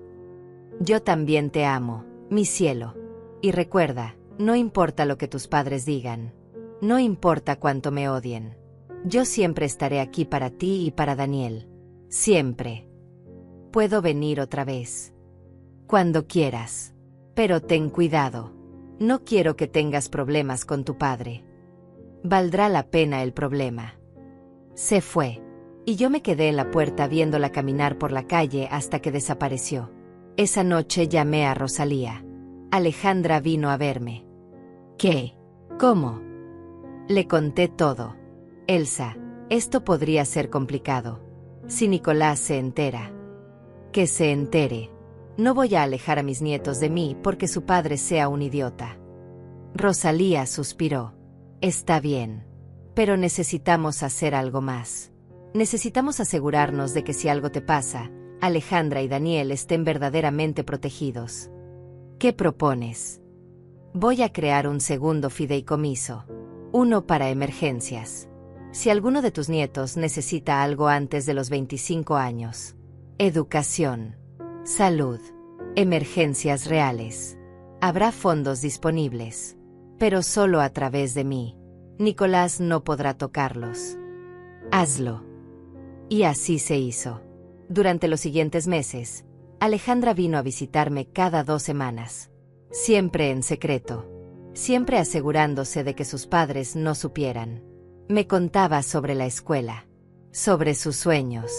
Yo también te amo, mi cielo. Y recuerda, no importa lo que tus padres digan. No importa cuánto me odien. Yo siempre estaré aquí para ti y para Daniel. Siempre. Puedo venir otra vez. Cuando quieras. Pero ten cuidado. No quiero que tengas problemas con tu padre. Valdrá la pena el problema. Se fue. Y yo me quedé en la puerta viéndola caminar por la calle hasta que desapareció. Esa noche llamé a Rosalía. Alejandra vino a verme. ¿Qué? ¿Cómo? Le conté todo. Elsa, esto podría ser complicado. Si Nicolás se entera. Que se entere. No voy a alejar a mis nietos de mí porque su padre sea un idiota. Rosalía suspiró. Está bien. Pero necesitamos hacer algo más. Necesitamos asegurarnos de que si algo te pasa, Alejandra y Daniel estén verdaderamente protegidos. ¿Qué propones? Voy a crear un segundo fideicomiso. Uno para emergencias. Si alguno de tus nietos necesita algo antes de los 25 años. Educación. Salud. Emergencias reales. Habrá fondos disponibles. Pero solo a través de mí. Nicolás no podrá tocarlos. Hazlo. Y así se hizo. Durante los siguientes meses, Alejandra vino a visitarme cada 2 semanas. Siempre en secreto. Siempre asegurándose de que sus padres no supieran. Me contaba sobre la escuela. Sobre sus sueños.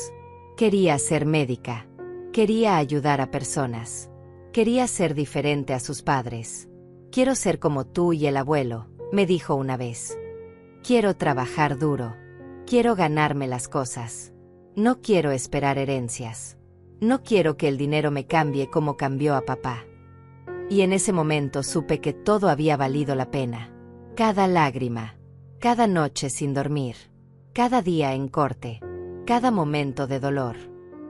Quería ser médica. Quería ayudar a personas. Quería ser diferente a sus padres. Quiero ser como tú y el abuelo, me dijo una vez. Quiero trabajar duro. Quiero ganarme las cosas. No quiero esperar herencias. No quiero que el dinero me cambie como cambió a papá. Y en ese momento supe que todo había valido la pena. Cada lágrima. Cada noche sin dormir. Cada día en corte. Cada momento de dolor.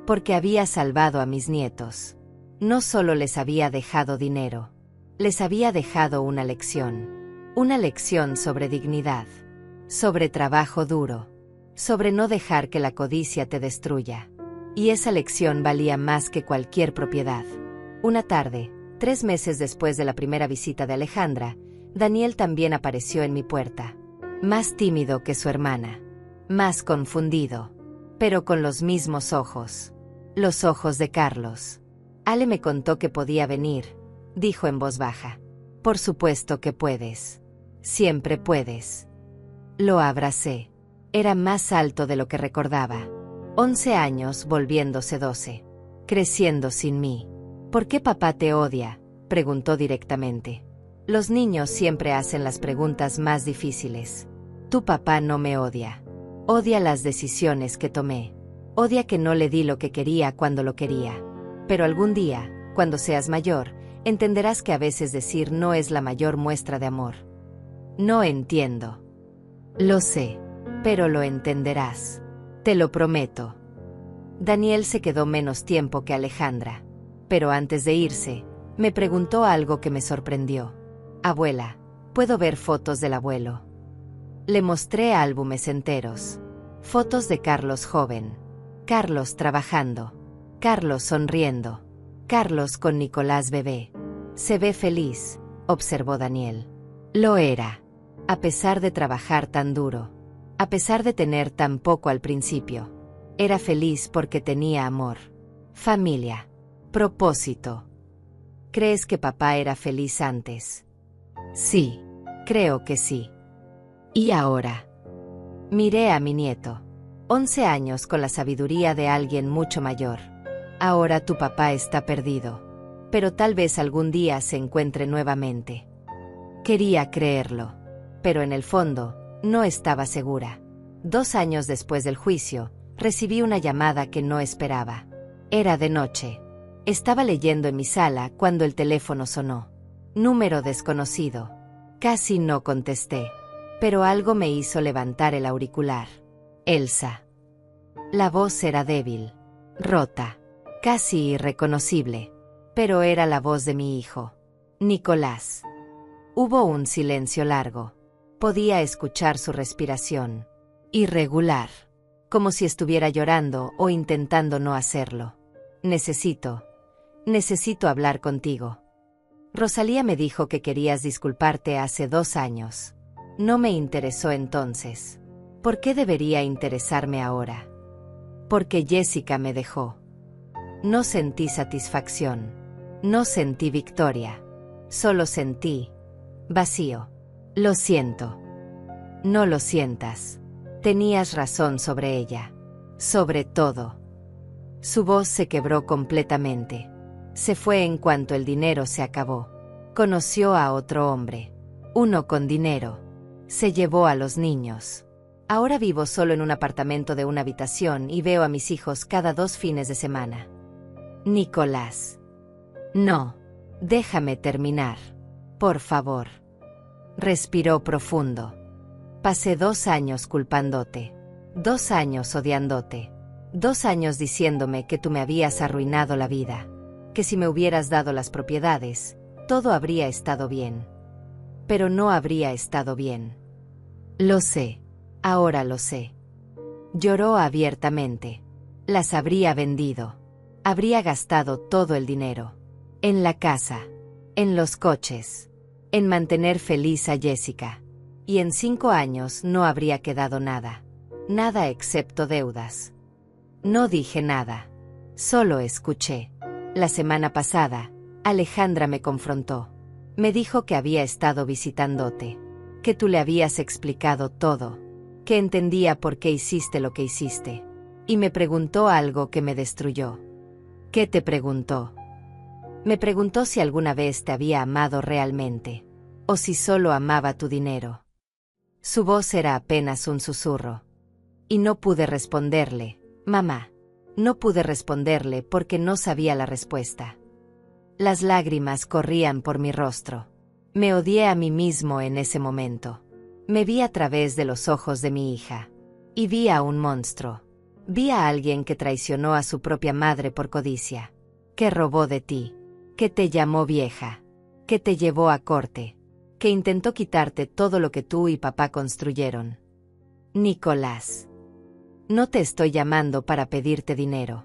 Porque había salvado a mis nietos. No solo les había dejado dinero. Les había dejado una lección. Una lección sobre dignidad. Sobre trabajo duro. Sobre no dejar que la codicia te destruya. Y esa lección valía más que cualquier propiedad. Una tarde, 3 meses después de la primera visita de Alejandra, Daniel también apareció en mi puerta. Más tímido que su hermana. Más confundido. Pero con los mismos ojos. Los ojos de Carlos. Ale me contó que podía venir, dijo en voz baja. Por supuesto que puedes. Siempre puedes. Lo abracé. Era más alto de lo que recordaba. 11 años volviéndose 12. Creciendo sin mí. ¿Por qué papá te odia?, preguntó directamente. Los niños siempre hacen las preguntas más difíciles. Tu papá no me odia. Odia las decisiones que tomé. Odia que no le di lo que quería cuando lo quería. Pero algún día, cuando seas mayor, entenderás que a veces decir no es la mayor muestra de amor. No entiendo. Lo sé, pero lo entenderás. Te lo prometo. Daniel se quedó menos tiempo que Alejandra, pero antes de irse, me preguntó algo que me sorprendió. Abuela, ¿puedo ver fotos del abuelo? Le mostré álbumes enteros. Fotos de Carlos joven. Carlos trabajando. Carlos sonriendo. Carlos con Nicolás bebé. Se ve feliz, observó Daniel. Lo era. A pesar de trabajar tan duro. A pesar de tener tan poco al principio. Era feliz porque tenía amor. Familia. Propósito. ¿Crees que papá era feliz antes? Sí, creo que sí. ¿Y ahora? Miré a mi nieto. 11 años con la sabiduría de alguien mucho mayor. Ahora tu papá está perdido. Pero tal vez algún día se encuentre nuevamente. Quería creerlo. Pero en el fondo, no estaba segura. 2 años después del juicio, recibí una llamada que no esperaba. Era de noche. Estaba leyendo en mi sala cuando el teléfono sonó. Número desconocido. Casi no contesté. Pero algo me hizo levantar el auricular. Elsa. La voz era débil, rota, casi irreconocible. Pero era la voz de mi hijo, Nicolás. Hubo un silencio largo. Podía escuchar su respiración. Irregular. Como si estuviera llorando o intentando no hacerlo. Necesito hablar contigo. Rosalía me dijo que querías disculparte hace 2 años. No me interesó entonces. ¿Por qué debería interesarme ahora? Porque Jessica me dejó. No sentí satisfacción. No sentí victoria. Solo sentí vacío. Lo siento. No lo sientas. Tenías razón sobre ella. Sobre todo. Su voz se quebró completamente. Se fue en cuanto el dinero se acabó. Conoció a otro hombre. Uno con dinero. Se llevó a los niños. Ahora vivo solo en un apartamento de 1 habitación y veo a mis hijos cada 2 fines de semana. Nicolás. No. Déjame terminar. Por favor. Respiró profundo. Pasé 2 años culpándote. 2 años odiándote. 2 años diciéndome que tú me habías arruinado la vida. Que si me hubieras dado las propiedades, todo habría estado bien. Pero no habría estado bien. Lo sé. Ahora lo sé. Lloró abiertamente. Las habría vendido. Habría gastado todo el dinero. En la casa. En los coches. En mantener feliz a Jessica. Y en 5 años no habría quedado nada. Nada excepto deudas. No dije nada. Solo escuché. La semana pasada, Alejandra me confrontó. Me dijo que había estado visitándote. Que tú le habías explicado todo. Que entendía por qué hiciste lo que hiciste. Y me preguntó algo que me destruyó. ¿Qué te preguntó? Me preguntó si alguna vez te había amado realmente. O si solo amaba tu dinero. Su voz era apenas un susurro. Y no pude responderle, mamá. No pude responderle porque no sabía la respuesta. Las lágrimas corrían por mi rostro. Me odié a mí mismo en ese momento. Me vi a través de los ojos de mi hija. Y vi a un monstruo. Vi a alguien que traicionó a su propia madre por codicia. Que robó de ti. Que te llamó vieja. Que te llevó a corte. Que intentó quitarte todo lo que tú y papá construyeron. Nicolás. No te estoy llamando para pedirte dinero.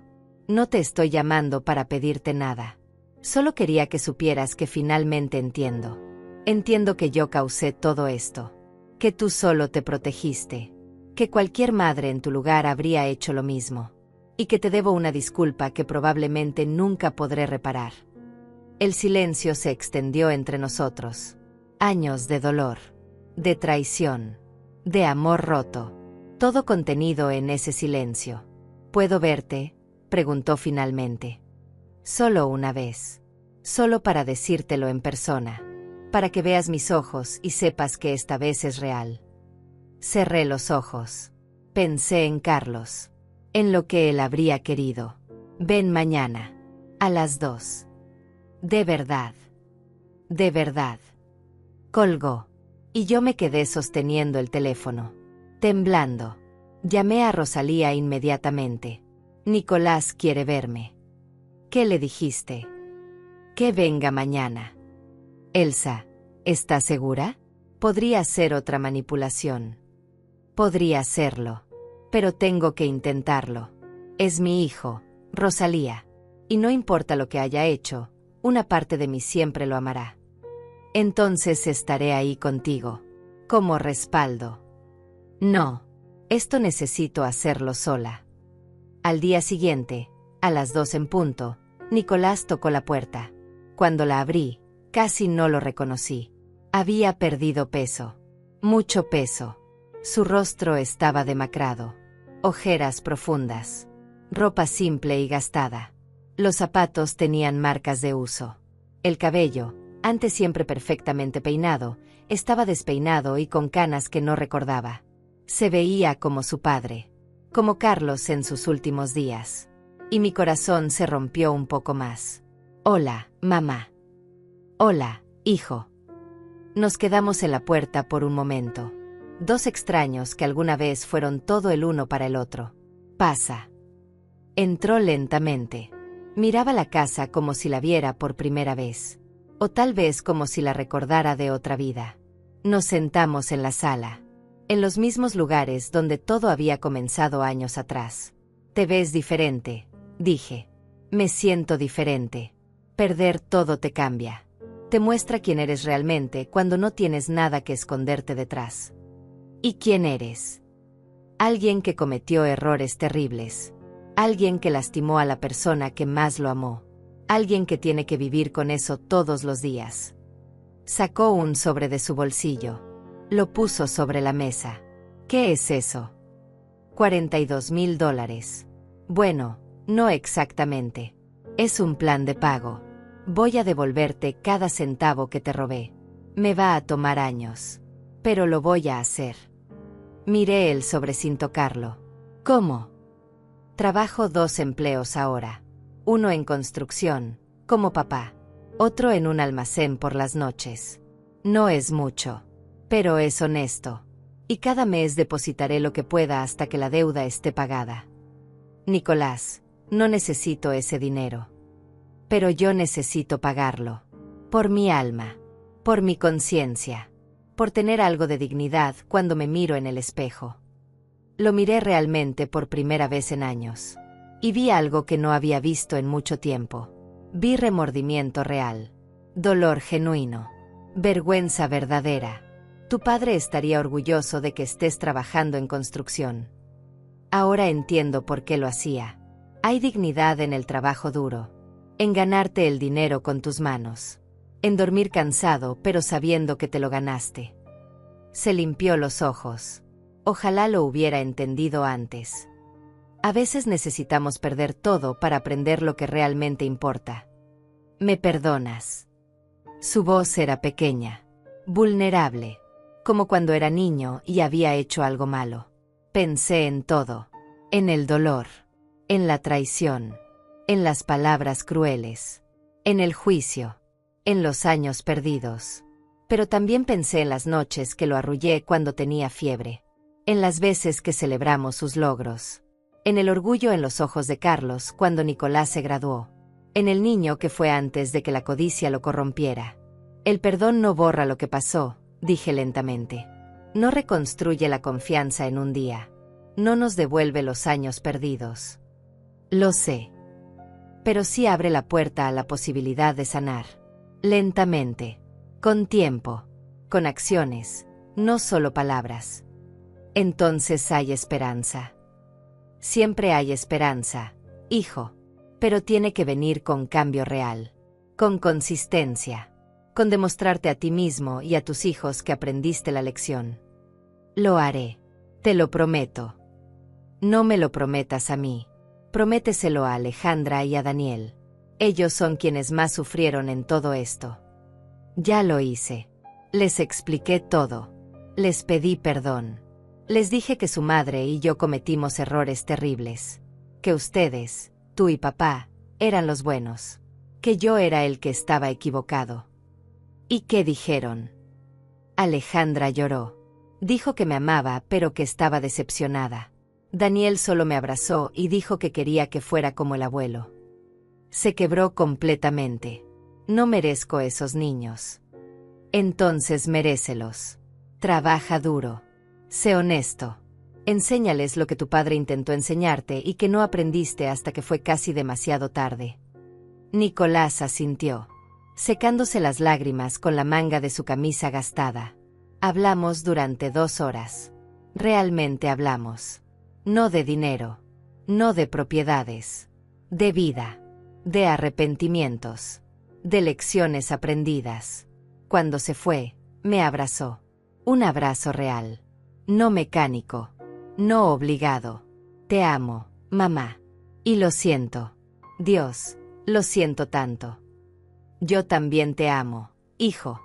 No te estoy llamando para pedirte nada. Solo quería que supieras que finalmente entiendo. Entiendo que yo causé todo esto. Que tú solo te protegiste. Que cualquier madre en tu lugar habría hecho lo mismo. Y que te debo una disculpa que probablemente nunca podré reparar. El silencio se extendió entre nosotros. Años de dolor, de traición, de amor roto. Todo contenido en ese silencio. ¿Puedo verte?, preguntó finalmente. Solo una vez. Solo para decírtelo en persona. Para que veas mis ojos y sepas que esta vez es real. Cerré los ojos. Pensé en Carlos. En lo que él habría querido. Ven mañana. A las 2. De verdad. De verdad. Colgó. Y yo me quedé sosteniendo el teléfono. Temblando. Llamé a Rosalía inmediatamente. Nicolás quiere verme. ¿Qué le dijiste? Que venga mañana. Elsa, ¿estás segura? Podría ser otra manipulación. Podría serlo. Pero tengo que intentarlo. Es mi hijo, Rosalía. Y no importa lo que haya hecho, una parte de mí siempre lo amará. Entonces estaré ahí contigo. Como respaldo. No. Esto necesito hacerlo sola. Al día siguiente, a las 2 en punto, Nicolás tocó la puerta. Cuando la abrí, casi no lo reconocí. Había perdido peso. Mucho peso. Su rostro estaba demacrado. Ojeras profundas. Ropa simple y gastada. Los zapatos tenían marcas de uso. El cabello, antes siempre perfectamente peinado, estaba despeinado y con canas que no recordaba. Se veía como su padre. Como Carlos en sus últimos días. Y mi corazón se rompió un poco más. Hola, mamá. Hola, hijo. Nos quedamos en la puerta por un momento. Dos extraños que alguna vez fueron todo el uno para el otro. Pasa. Entró lentamente. Miraba la casa como si la viera por primera vez. O tal vez como si la recordara de otra vida. Nos sentamos en la sala. En los mismos lugares donde todo había comenzado años atrás. Te ves diferente, dije. Me siento diferente. Perder todo te cambia. Te muestra quién eres realmente cuando no tienes nada que esconderte detrás. ¿Y quién eres? Alguien que cometió errores terribles. Alguien que lastimó a la persona que más lo amó. Alguien que tiene que vivir con eso todos los días. Sacó un sobre de su bolsillo. Lo puso sobre la mesa. ¿Qué es eso? $42,000. Bueno, no exactamente. Es un plan de pago. Voy a devolverte cada centavo que te robé. Me va a tomar años. Pero lo voy a hacer. Miré el sobre sin tocarlo. ¿Cómo? Trabajo 2 empleos ahora. Uno en construcción, como papá. Otro en un almacén por las noches. No es mucho. Pero es honesto. Y cada mes depositaré lo que pueda hasta que la deuda esté pagada. Nicolás, no necesito ese dinero. Pero yo necesito pagarlo. Por mi alma. Por mi conciencia. Por tener algo de dignidad cuando me miro en el espejo. Lo miré realmente por primera vez en años. Y vi algo que no había visto en mucho tiempo. Vi remordimiento real. Dolor genuino. Vergüenza verdadera. Tu padre estaría orgulloso de que estés trabajando en construcción. Ahora entiendo por qué lo hacía. Hay dignidad en el trabajo duro. En ganarte el dinero con tus manos. En dormir cansado pero sabiendo que te lo ganaste. Se limpió los ojos. Ojalá lo hubiera entendido antes. A veces necesitamos perder todo para aprender lo que realmente importa. ¿Me perdonas? Su voz era pequeña. Vulnerable. Como cuando era niño y había hecho algo malo. Pensé en todo. En el dolor. En la traición. En las palabras crueles. En el juicio. En los años perdidos. Pero también pensé en las noches que lo arrullé cuando tenía fiebre. En las veces que celebramos sus logros. En el orgullo en los ojos de Carlos cuando Nicolás se graduó. En el niño que fue antes de que la codicia lo corrompiera. El perdón no borra lo que pasó, dije lentamente. No reconstruye la confianza en un día. No nos devuelve los años perdidos. Lo sé. pero sí abre la puerta a la posibilidad de sanar. Lentamente. Con tiempo. Con acciones. No solo palabras. Entonces hay esperanza. Siempre hay esperanza, hijo. Pero tiene que venir con cambio real. Con consistencia. Con demostrarte a ti mismo y a tus hijos que aprendiste la lección. Lo haré. Te lo prometo. No me lo prometas a mí. Prométeselo a Alejandra y a Daniel. Ellos son quienes más sufrieron en todo esto. Ya lo hice. Les expliqué todo. Les pedí perdón. Les dije que su madre y yo cometimos errores terribles. Que ustedes, tú y papá, eran los buenos. Que yo era el que estaba equivocado. ¿Y qué dijeron? Alejandra lloró. Dijo que me amaba, pero que estaba decepcionada. Daniel solo me abrazó y dijo que quería que fuera como el abuelo. Se quebró completamente. No merezco esos niños. Entonces merécelos. Trabaja duro. Sé honesto. Enséñales lo que tu padre intentó enseñarte y que no aprendiste hasta que fue casi demasiado tarde. Nicolás asintió, secándose las lágrimas con la manga de su camisa gastada. Hablamos durante 2 horas. Realmente hablamos. No de dinero. No de propiedades. De vida. De arrepentimientos. De lecciones aprendidas. Cuando se fue, me abrazó. Un abrazo real. No mecánico. No obligado. Te amo, mamá. Y lo siento. Dios, lo siento tanto. Yo también te amo, hijo.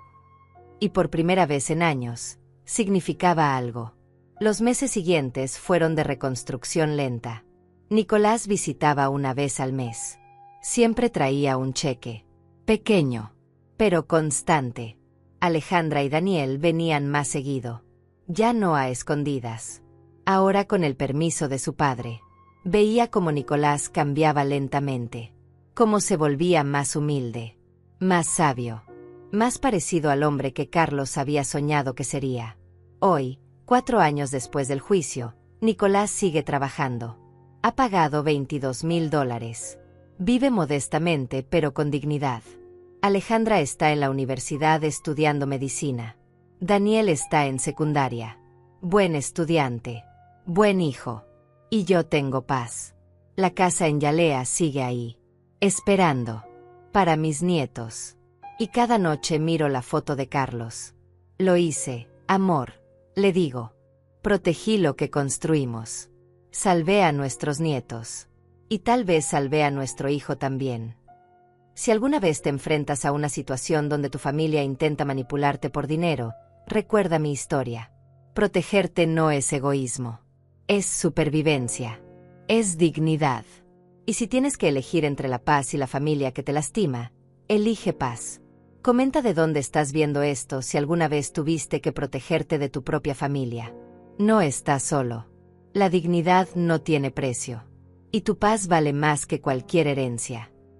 Y por primera vez en años, significaba algo. Los meses siguientes fueron de reconstrucción lenta. Nicolás visitaba una vez al mes. Siempre traía un cheque. Pequeño, pero constante. Alejandra y Daniel venían más seguido. Ya no a escondidas. Ahora con el permiso de su padre. Veía cómo Nicolás cambiaba lentamente. Cómo se volvía más humilde. Más sabio. Más parecido al hombre que Carlos había soñado que sería. Hoy, 4 años después del juicio, Nicolás sigue trabajando. Ha pagado $22,000. Vive modestamente pero con dignidad. Alejandra está en la universidad estudiando medicina. Daniel está en secundaria. Buen estudiante. Buen hijo. Y yo tengo paz. La casa en Yalea sigue ahí. Esperando. Para mis nietos. Y cada noche miro la foto de Carlos. Lo hice, amor. Le digo. Protegí lo que construimos. Salvé a nuestros nietos. Y tal vez salvé a nuestro hijo también. Si alguna vez te enfrentas a una situación donde tu familia intenta manipularte por dinero, recuerda mi historia. Protegerte no es egoísmo. Es supervivencia. Es dignidad. Y si tienes que elegir entre la paz y la familia que te lastima, elige paz. Comenta de dónde estás viendo esto si alguna vez tuviste que protegerte de tu propia familia. No estás solo. La dignidad no tiene precio. Y tu paz vale más que cualquier herencia.